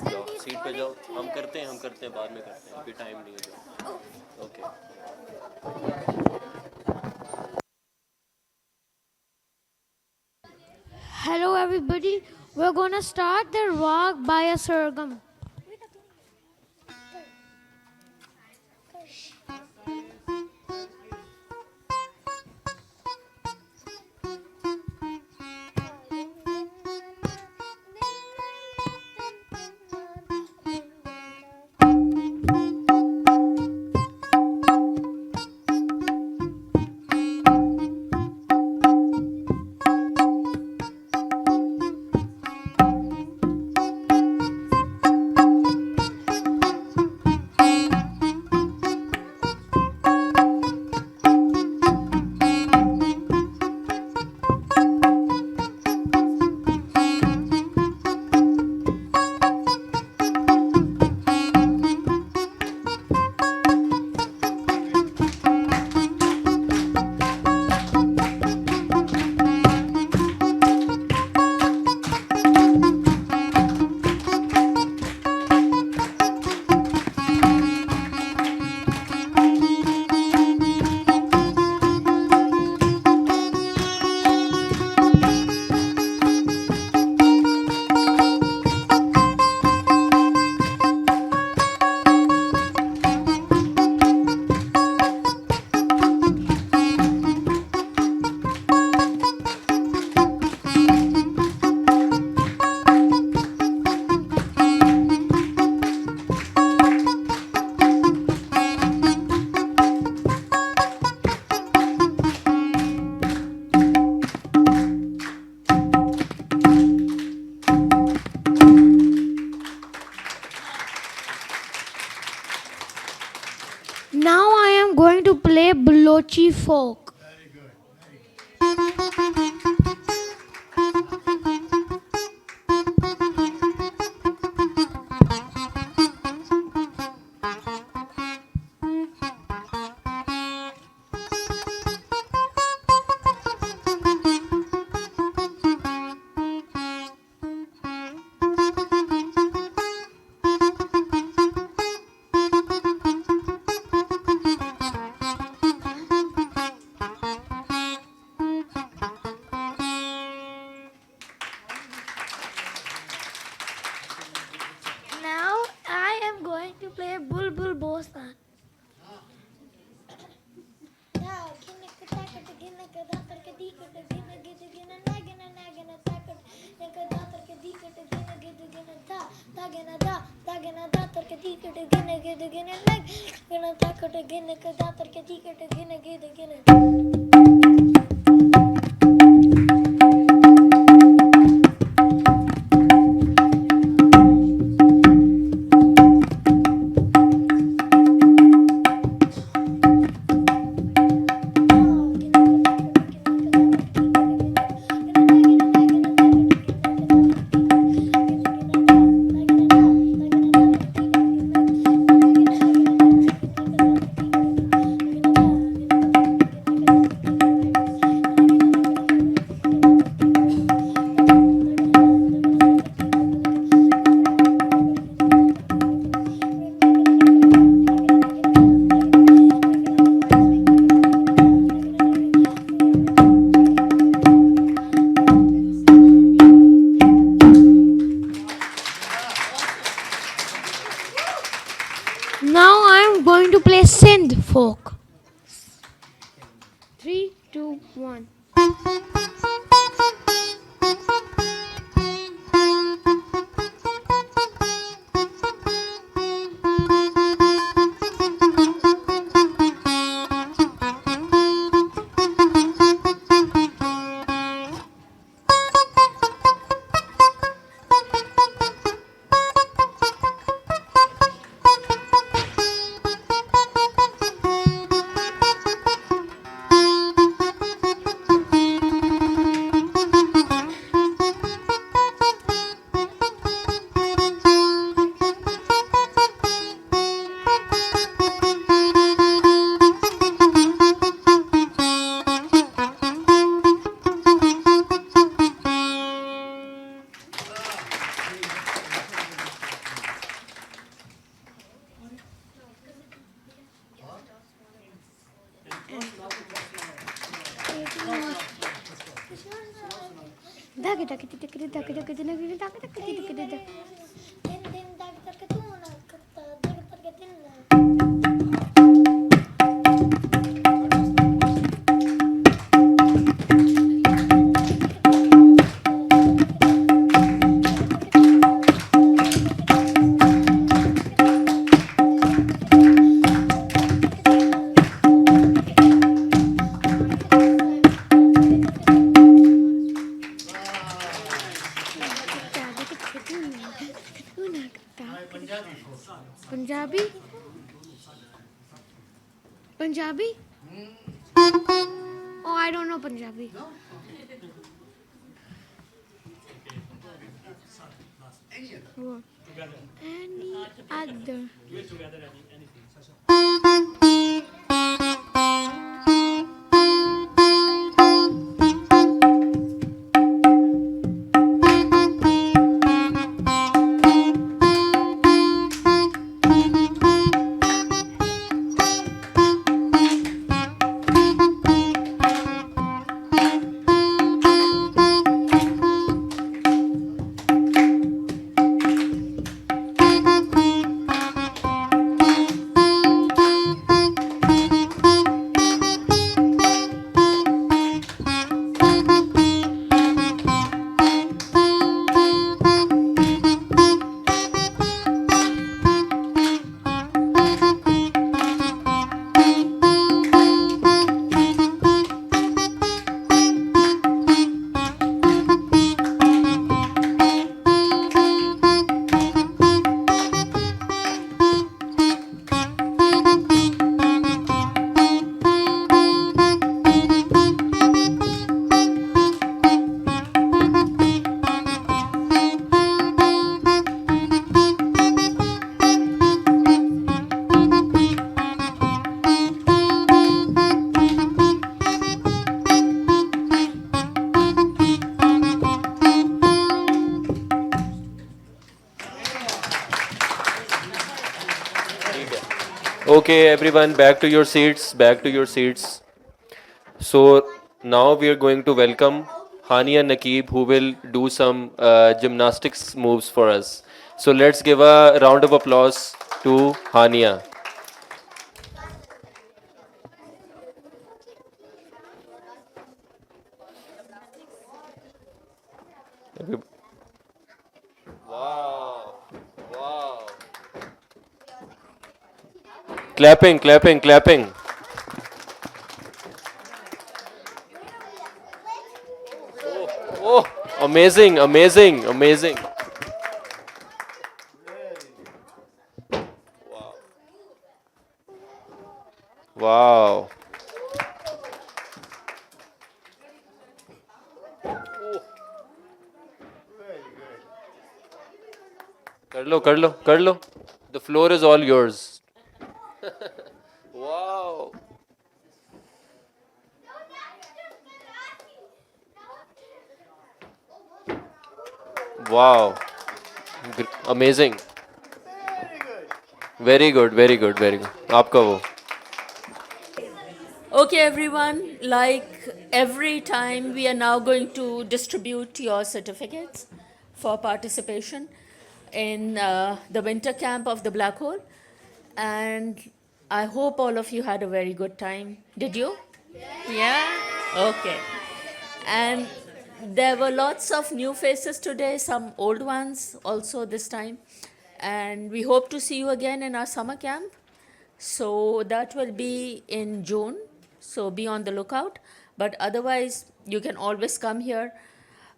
जाओ seat पे जाओ, हम करते हैं बाद में करते हैं, अभी टाइम नहीं है. Okay. Hello everybody, we're gonna start the rock by a sorghum. Now I am going to play Balochi folk. Now I am going to play Bulbul Bosan. 3, 2, 1. Punjabi? Punjabi? Oh, I don't know Punjabi. Any other? Okay, everyone, back to your seats. Back to your seats. So now we are going to welcome Hania Nakib, who will do some gymnastics moves for us. So let's give a round of applause to Hania. Every- Wow. Wow. Clapping, clapping, clapping. Oh, amazing, amazing, amazing. Wow. कर लो कर लो कर लो. The floor is all yours. Wow. Wow. Amazing. Very good, very good, very good. आपका वो. Okay, everyone, like every time, we are now going to distribute your certificates for participation in the winter camp of the Black Hole. And I hope all of you had a very good time. Did you? Yeah? Okay. And there were lots of new faces today, some old ones also this time. And we hope to see you again in our summer camp. So that will be in June. So be on the lookout. But otherwise, you can always come here.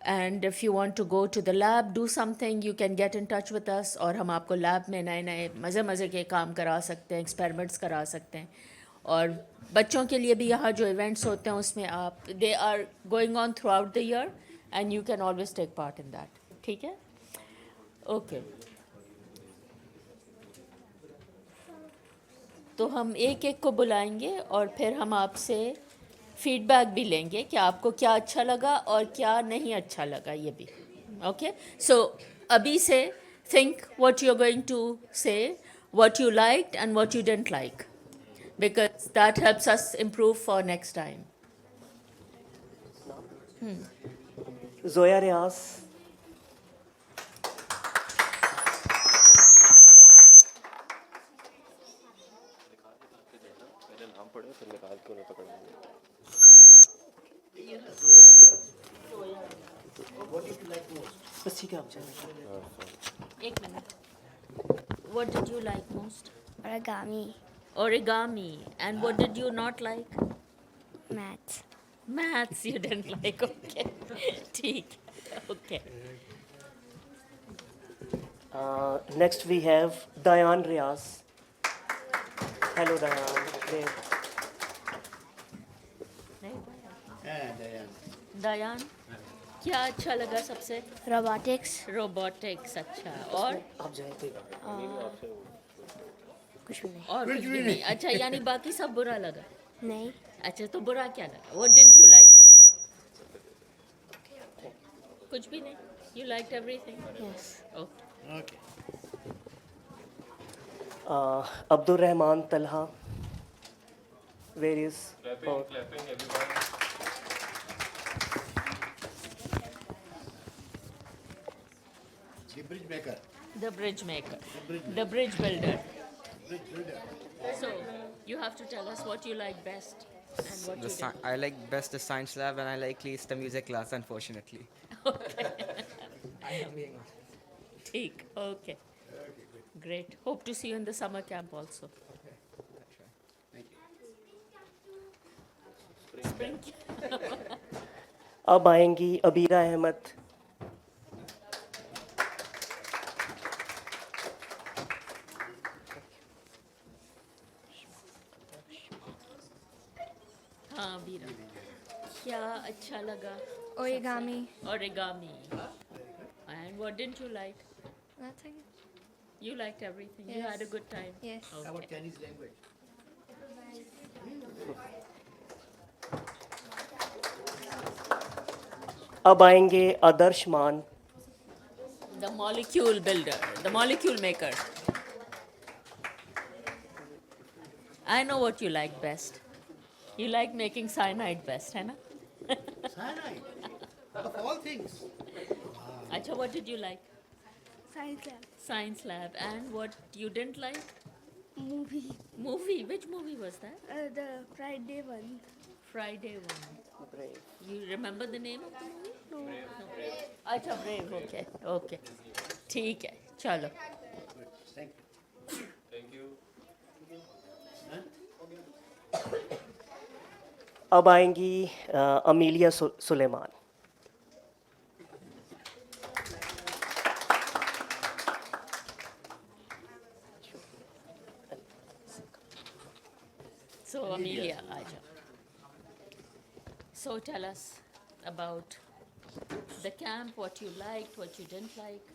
And if you want to go to the lab, do something, you can get in touch with us. और हम आपको lab में नए नए मज़े मज़े के काम करा सकते हैं, experiments करा सकते हैं. और बच्चों के लिए भी यहाँ जो events होते हैं उसमें आप they are going on throughout the year and you can always take part in that. ठीक है? Okay. तो हम एक एक को बुलाएंगे और फिर हम आपसे फीडबैक भी लेंगे कि आपको क्या अच्छा लगा और क्या नहीं अच्छा लगा ये भी. ओके सो अभी से think what you are going to say, what you liked and what you didn't like, because that helps us improve for next time. Zoya Riaz. एक minute. What did you like most? Origami. Origami. And what did you not like? Maths. Maths you didn't like. Okay. ठीक. Okay. Next we have Dayan Riaz. Hello Dayan. There. दयान, क्या अच्छा लगा सबसे? Robotics. Robotics. अच्छा. और आप जाए तो कुछ भी नहीं. और कुछ भी नहीं. अच्छा, यानी बाकी सब बुरा लगा? नहीं. अच्छा, तो बुरा क्या लगा? What didn't you like? कुछ भी नहीं. You liked everything? Yes. Okay. Abdul Rahman Talha. Where is? Clapping everyone. The bridge maker. The bridge maker. The bridge builder. Bridge builder. So, you have to tell us what you like best and what you didn't. I like best the science lab and I like least the music class, unfortunately. Okay. I am being ठीक. Okay. Great. Hope to see you in the summer camp also. Spring. अब आएंगी अबीरा अहमद. हाँ बीरा, क्या अच्छा लगा? Origami. Origami. And what didn't you like? Nothing. You liked everything. You Yes. had a good time. Yes. How about Okay. Chinese language? अब आएंगे आदर्श मान. The molecule builder, the molecule maker. I know what you like best. You like making cyanide best, है ना? Cyanide. Of all things. अच्छा, what did you like? Science lab. Science lab. And what you didn't like? Movie. Movie. Which movie was that? The Friday one. Friday one. You remember the name of the movie? No. अच्छा, Brave. Okay. Okay. ठीक है. चलो. Thank you. अब आएंगी Amelia Suleman. So Amelia, आजा. So tell us about the camp, what you liked, what you didn't like.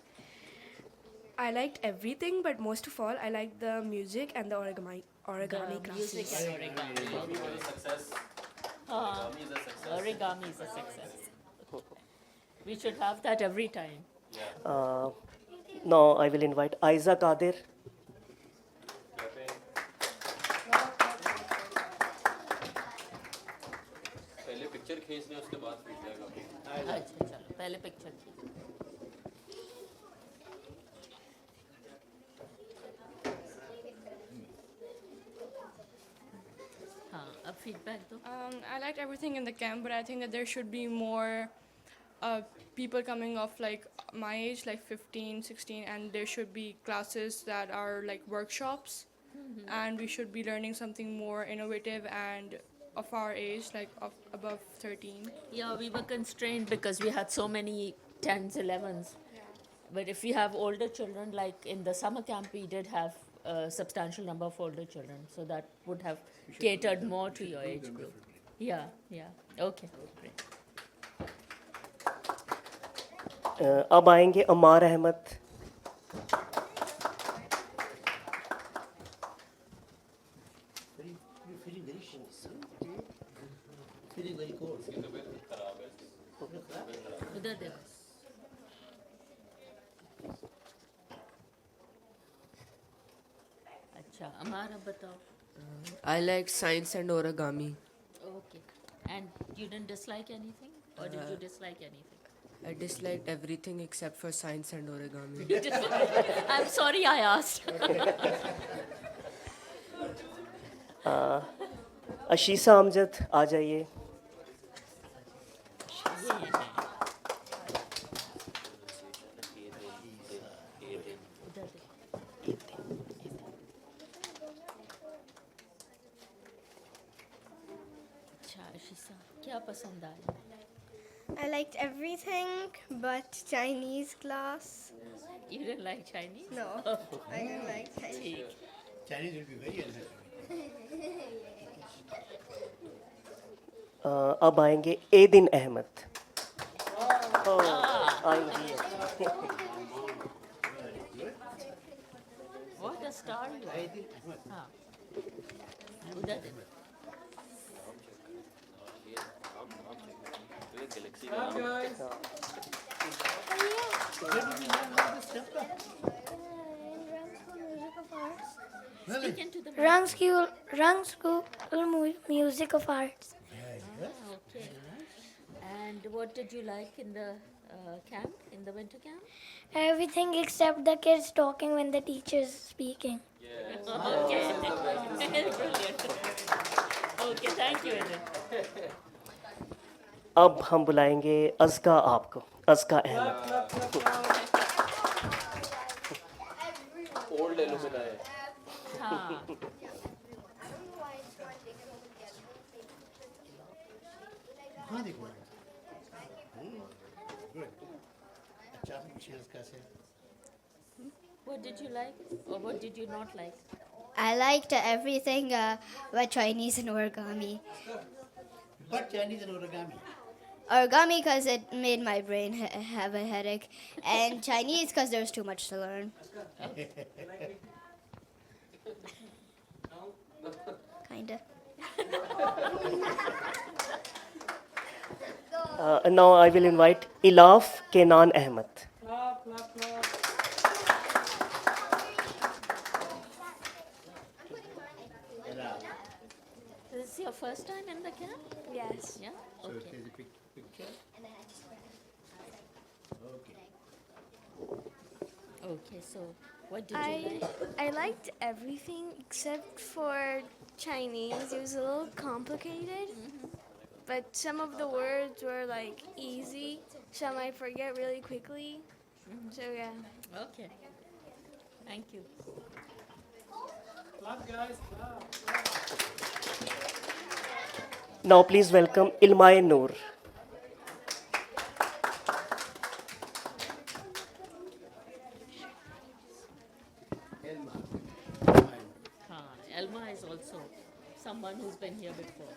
I liked everything, but most of all, I liked the music and the origami The classes. music and origami. Success. Origami is a success. Origami is a success. We should have that every time. Now I will invite Aiza Kadir. पहले picture खींचने उसके बाद feedback होगी. अच्छा, चलो पहले picture की. हाँ, अब feedback though? I liked everything in the camp, but I think that there should be more people coming of like my age, like 15, 16, and there should be classes that are like workshops, and we should be learning something more innovative and of our age, like of above 13. Yeah, we were constrained because we had so many 10s, 11s. But if we have older children, like in the summer camp, we did have a substantial number of older children, so that would have catered more to your age group. Yeah, yeah. Okay, great. अब आएंगे अमार Ahmad. You're feeling very cold. Feeling very cold. उधर देखो. अच्छा, अमार अब बताओ. I like science and origami. Okay. And you didn't dislike anything, or did you dislike anything? I disliked everything except for science and origami. I'm sorry I asked. अशीसा Amjad आ जाइए. अच्छा, अशीसा, क्या पसंद आया? I liked everything but Chinese class. You didn't like Chinese? No, I didn't like Chinese. Chinese will be very unhappy. अब आएंगे एदिन अहमद. आएंगी. What a star you are. हाँ. उधर देखो. Speak into the Rang School Music of Arts. Okay. And what did you like in the camp, in the winter camp? Everything except the kids talking when the teacher's speaking. Okay. Brilliant. Okay, thank you, Eden. अब हम बुलाएंगे अज़का आपको. Azka Ahmad. Old alumni. हाँ. हाँ देखो. Good. अच्छा आपने पूछा इसका से. What did you like, or what did you not like? I liked everything but Chinese and origami. But Chinese and origami. Origami because it made my brain have a headache, and Chinese because there was too much to learn. Kinda. Now I will invite Ilaf Kenan Ahmed. This is your first time in the camp? Yes. Yeah? So Okay. there's a picture. Okay. Okay, so what did you like? I liked everything except for Chinese. It was a little complicated, but some of the words were like easy. Some I forget really quickly. So yeah. Okay. Thank you. Now please welcome Ilmay Noor. Elma is also someone who's been here before.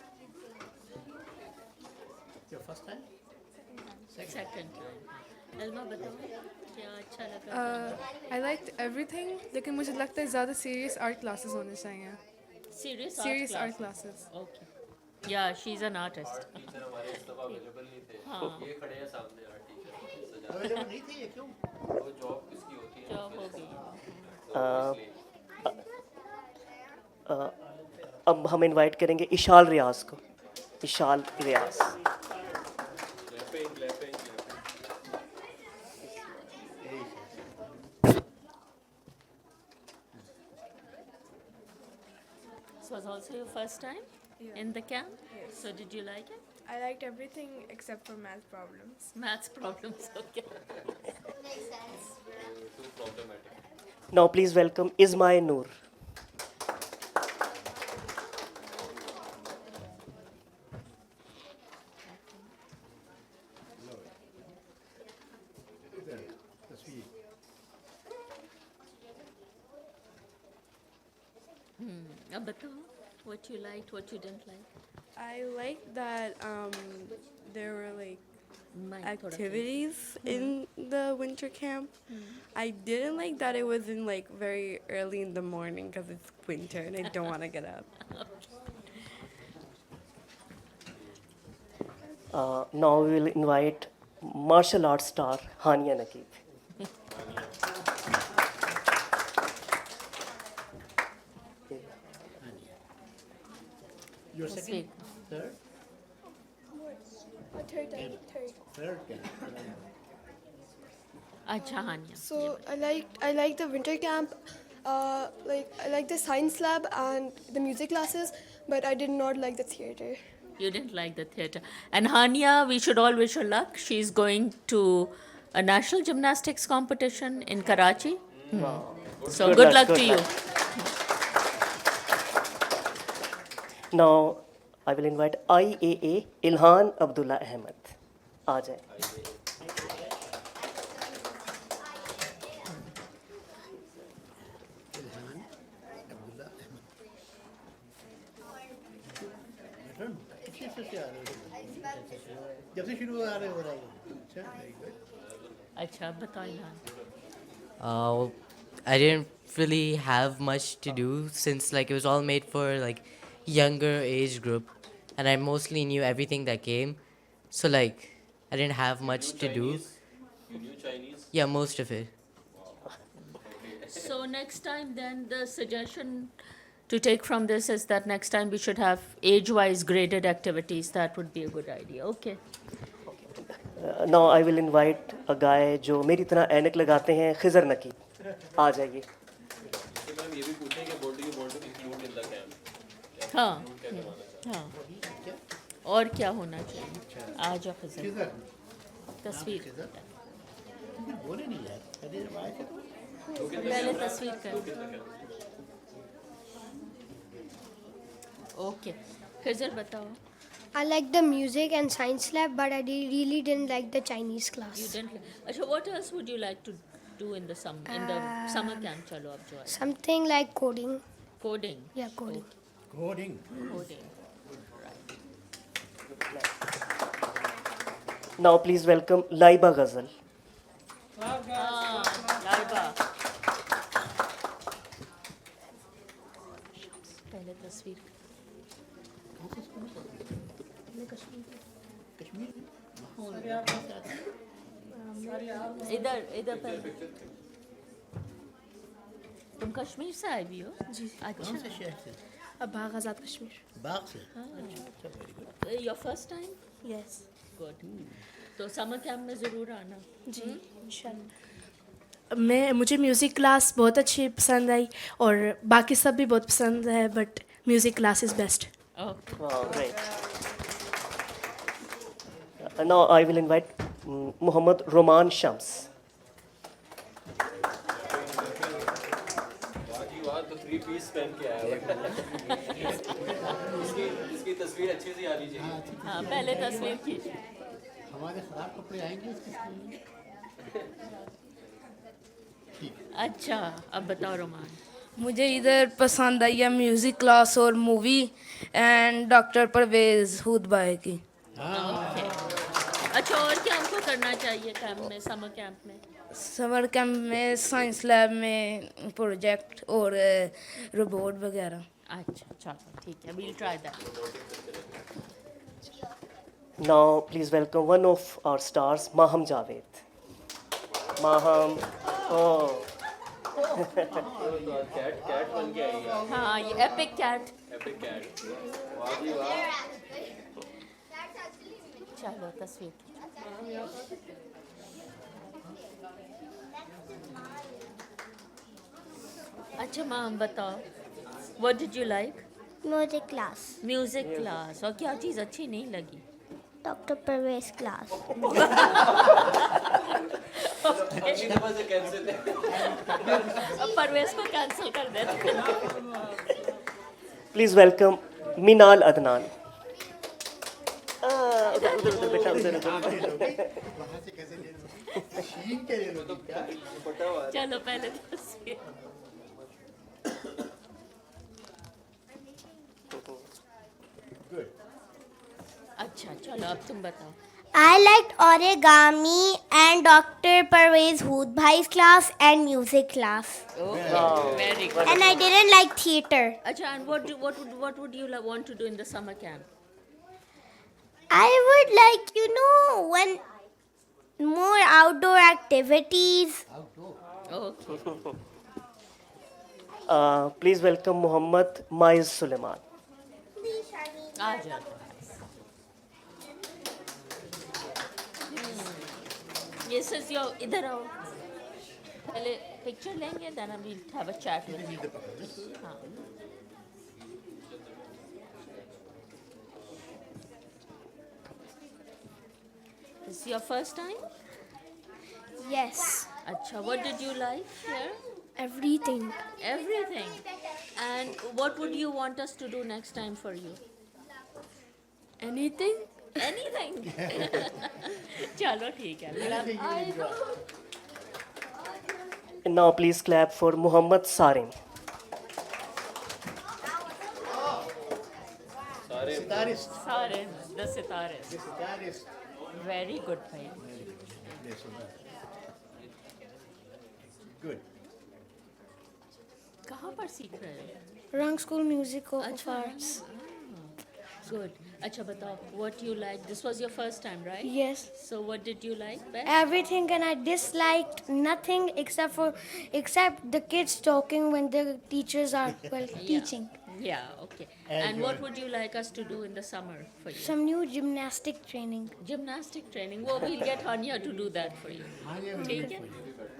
Your first time? Second time. Elma, बताओ क्या अच्छा लगा? I liked everything, लेकिन मुझे लगता है ज़्यादा serious art classes होने चाहिए. Serious art classes. Okay. Yeah, she's an artist. हाँ. ये खड़े हैं सामने आर्ट टीचर. Available नहीं थे ये क्यों? वो जॉब किसकी होती है? Job हो गई. अब हम इनवाइट करेंगे इशाल रियाज को. इशाल रियाज. This was also your first time? in the camp? So did you like it? I liked everything except for math problems. Maths problems, okay. Now please welcome Ismail Noor. अब बताओ, what you liked, what you didn't like. I liked that there were like Mic activities in the winter camp. I didn't like that it was in like very early in the morning because it's winter and I don't want to get up. Now we will invite martial arts star Hania Nakib. Your second, third? Third camp. अच्छा हानिया. So I like the winter camp. Like I like the science lab and the music classes, but I did not like the theater. You didn't like the theater. And Hania, we should all wish her luck. She's going to a national gymnastics competition in Karachi. Wow. So good luck to you. Now I will invite IAA Ilhan Abdullah Ahmed. आ जाए. जब से शुरू आ रहे हो रहा है. अच्छा, very good. अच्छा बताओ Ilhan. I didn't really have much to do since like it was all made for like younger age group, and I mostly knew everything that came, so like I didn't have much to do. You knew Chinese? Yeah, most of it. So next time then the suggestion to take from this is that next time we should have age-wise graded activities. That would be a good idea. Okay. Now I will invite a guy जो मेरी तरह ऐनक लगाते हैं खिजर नकीब. आ जाइए. तो ma'am ये भी पूछें कि what do you want to include in the camp? हाँ. हाँ. और क्या होना चाहिए? आ जाओ खिजर. तस्वीर. बोले नहीं यार. पहले तस्वीर कर. Okay. खिजर बताओ. I like the music and science lab, but I really didn't like the Chinese class. You didn't. अच्छा, what else would you like to do in the summer summer camp? चलो अब जो है. Something like coding. Coding. Yeah, coding. Coding. Coding. Now please welcome Laiba Ghazal. Laiba. पहले तस्वीर. इधर इधर पहले. तुम कश्मीर से आई भी हो? जी. कौन से शहर से? बाग आज़ाद कश्मीर. बाग से. अच्छा, very good. Your first time? Yes. Good. तो समर कैंप में ज़रूर आना. जी इंशाल्लाह. मुझे म्यूज़िक क्लास बहुत अच्छी पसंद आई और बाकी सब भी बहुत पसंद है, but music class is best. Okay. Wow, great. Now I will invite Muhammad Roman Shams. तो 3 piece पहन के आया है. इसकी तस्वीर अच्छे से आनी चाहिए. हाँ, पहले तस्वीर खींच. हमारे खराब कपड़े आएंगे इसके स्कूल में. अच्छा, अब बताओ रोमान. मुझे इधर पसंद आई है म्यूज़िक क्लास और मूवी एंड डॉक्टर परवेज़ हुद भाई की. Okay. अच्छा, और क्या हमको करना चाहिए कैंप में, समर कैंप में? समर कैंप में साइंस लैब में प्रोजेक्ट और रोबोट वगैरह. अच्छा, चलो ठीक है. We'll try that. Now please welcome one of our stars, Maham Javed. Maham. Oh. Cat बन के आई है. हाँ, ये epic cat. Epic cat. वाह जी वाह. चलो तस्वीर. अच्छा माम बताओ. What did you like? Music class. Music class. और क्या चीज़ अच्छी नहीं लगी? Dr. Parvez class. परवेज को कैंसिल कर देते. Please welcome Minal Adnan. उधर उधर उधर बेटा उधर उधर. चलो पहले तस्वीर. अच्छा चलो अब तुम बताओ. I liked origami and Dr. Parvez Hoodbhai's class and music class. Very good. And I didn't like theater. अच्छा, and what would you want to do in the summer camp? I would like, one more outdoor activities. Okay. Please welcome Muhammad Maiz Suleiman. आ जाओ. This is your. इधर आओ. पहले picture लेंगे, then we'll have a chat with you. हाँ. This is your first time? Yes. अच्छा, what did you like here? Everything. Everything. And what would you want us to do next time for you? Anything? Anything. चलो ठीक है. And now please clap for Muhammad Sarim. Sitarist. The sitarist. Very good, bhai. Good. कहाँ पर सीख रहे हो? Rang School Music of Arts. Good. अच्छा बताओ, what you like? This was your first time, right? Yes. So what did you like best? Everything, and I disliked nothing except the kids talking when the teachers are teaching. Yeah, okay. And what would you like us to do in the summer for you? Some new gymnastic training. Gymnastic training. Well, we'll get Hania to do that for you. ठीक है?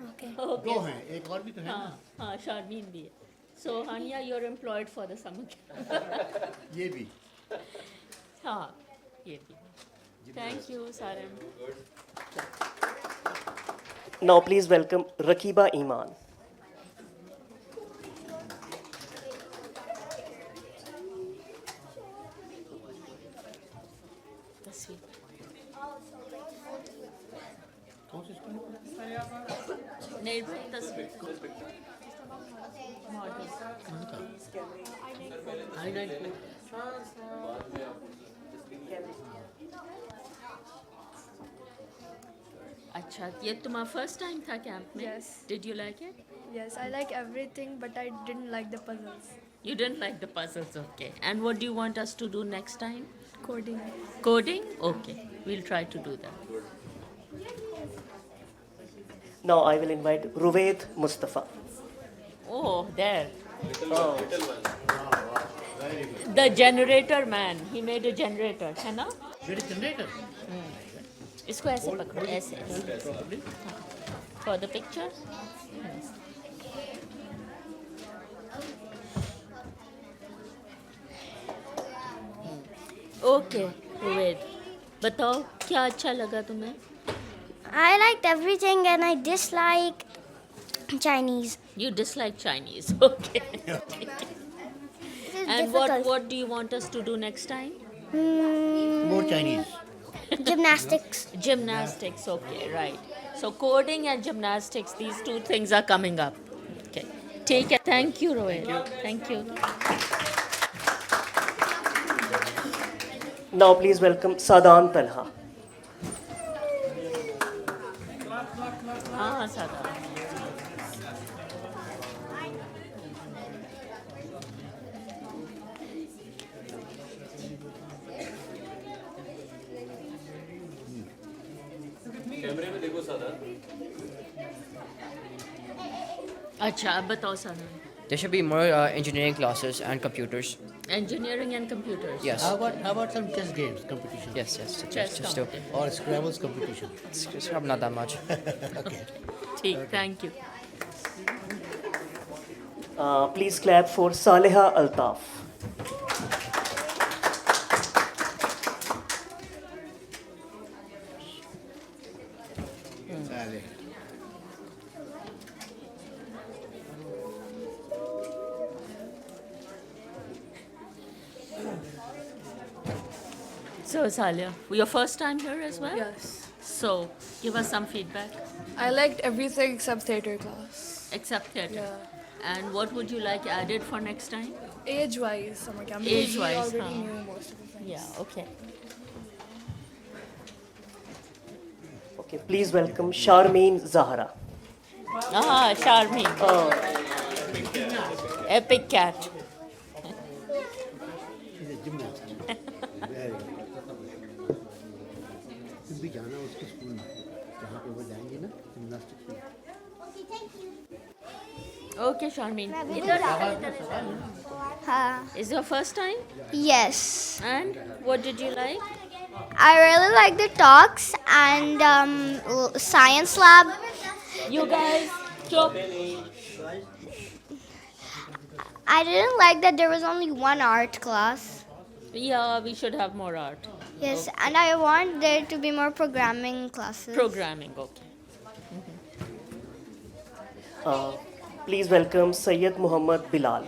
Okay. दो हैं, एक और भी तो है ना. हाँ, शारमीन भी है. So Hania, you're employed for the summer camp. ये भी. हाँ, ये भी. Thank you, Saram. Now please welcome Rakiba Iman. नहीं तस्वीर. अच्छा, ये तुम्हारा फर्स्ट टाइम था कैंप में? Yes. Did you like it? Yes, I like everything, but I didn't like the puzzles. You didn't like the puzzles, okay. And what do you want us to do next time? Coding. Coding? Okay, we'll try to do that. Now I will invite Ruvaid Mustafa. Oh, there. Oh. The generator man. He made a generator, है ना? Made a generator. इसको ऐसे पकड़ो, ऐसे. हाँ. For the picture. Okay, wait. बताओ क्या अच्छा लगा तुम्हें? I liked everything and I dislike Chinese. You dislike Chinese, okay. And what do you want us to do next time? More Chinese. Gymnastics. Gymnastics, okay, right. So coding and gymnastics, these two things are coming up. Okay. Take it. Thank you, Rohit. Thank you. Now please welcome Sadan Talha. हाँ सादा. कैमरे में देखो सादा. अच्छा अब बताओ सादा. There should be more engineering classes and computers. Engineering and computers. Yes. How about some chess games competition? Yes, yes. Chess Just do. competition. Or Scrabbles competition. Scrabble not that much. Okay. ठीक, thank you. Please clap for Saleha Altaf. So, Salia, your first time here as well? Yes. So, give us some feedback. I liked everything except theater class. Except theatre. Yeah. And what would you like added for next time? Age-wise, summer camp. Because we Age-wise, already huh? knew most of the things. Yeah, okay. Okay, please welcome Charmaine Zahra. Ah, Charmaine. Oh. Epic cat. She's a gymnast. Very good. तुम भी जाना उसके school में जहाँ पे वो जाएंगी ना जिम्नास्टिक्स में. Okay, Charmaine. Is your first time? Yes. And what did you like? I really like the talks and science lab. You guys, stop. I didn't like that there was only one art class. Yeah, we should have more art. Yes, and I want there to be more programming classes. Programming, okay. Please welcome Sayyid Muhammad Bilal.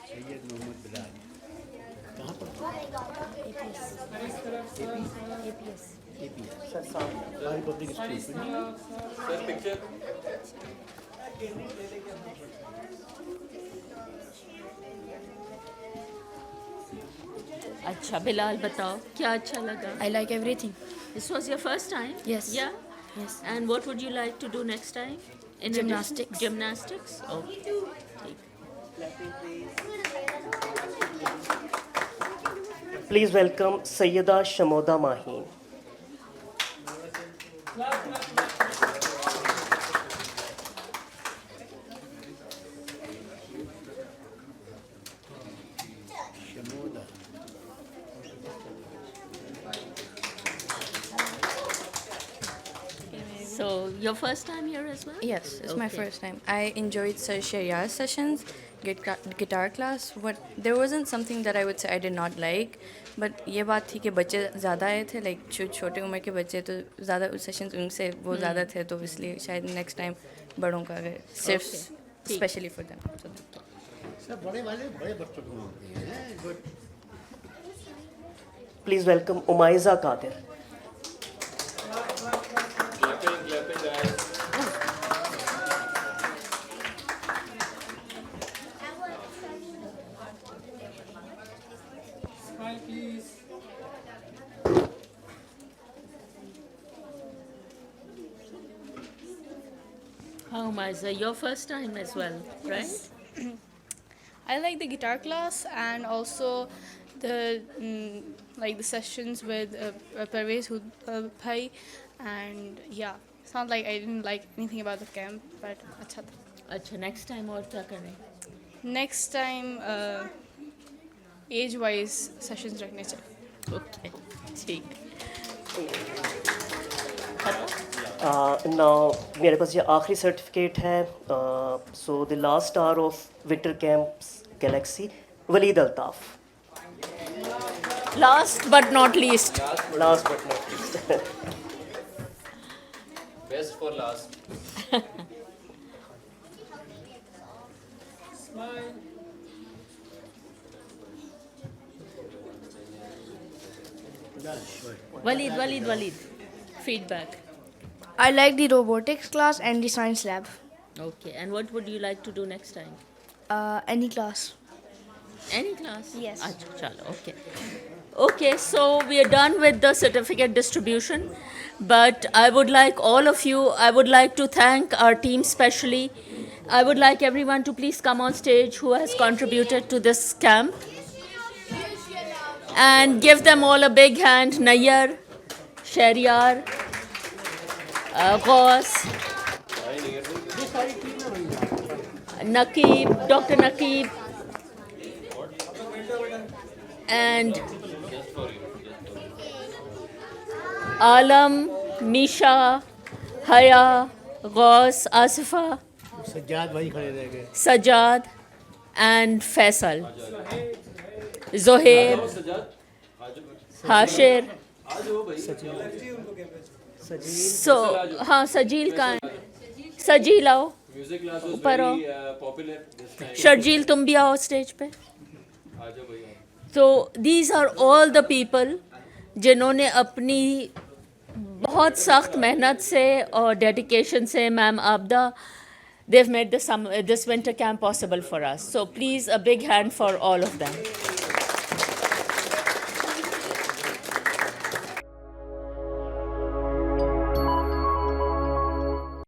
Syed Mohammad Bilal. कहाँ पर? APS. Bari Public School. अच्छा बिलाल बताओ क्या अच्छा लगा? I like everything. This was your first time? Yes. Yeah? Yes. And what would you like to do next time? In addition- Gymnastics. Gymnastics? Okay. Please welcome Sayyida Shamoda Maheen. Shamoda. So, your first time here as well? Yes, it's my Okay. first time. I enjoyed Sir Sharia's sessions, guitar class. What there wasn't something that I would say I did not like, but ये बात थी कि बच्चे ज़्यादा आए थे, like छोटे उम्र के बच्चे तो ज़्यादा सेशंस उनसे वो ज़्यादा थे, तो इसलिए शायद next time बड़ों का अगर सिर्फ ठीक। specially for them. So, सब बड़े वाले बड़े बच्चों को मांगते हैं. Good. Please welcome Umaiza Qadir. How, Maiza? Your first time as well, right? I like the guitar class and also the like the sessions with Parvez Bhai, and yeah, sounds like I didn't like anything about the camp, but अच्छा था. अच्छा, next time और क्या करें? Next time age wise sessions रखने चाहिए. Okay, ठीक. Now मेरे पास ये आखिरी सर्टिफिकेट है. So the last star of winter camp's galaxy, Waleed Altaf. Last but not least. Last but not least. Best for last. Walid. Feedback. I like the robotics class and the science lab. Okay, and what would you like to do next time? Any class. Any class? Yes. Achha, chalo, okay. Okay, so we are done with the certificate distribution. But I would like all of you, I would like to thank our team specially. I would like everyone to please come on stage who has contributed to this camp. And give them all a big hand. Nayyar, Shahriyar, Ghaus, Naqib, Dr. Naqib, and Alam, Misha, Haya, Ghaus, Asifa, Sajjad भाई खड़े रह गए. Sajjad, and Faisal. Zohair, Hashir. So, हाँ सजील का है. सजील आओ. Music class was ऊपर very आओ। popular this time. शर्जील तुम भी आओ स्टेज पे। आ जाओ भैया। So these are all the people जिन्होंने अपनी बहुत सख्त मेहनत से और डेडिकेशन से मैम आपदा they've made this winter camp possible for us. So please a big hand for all of them.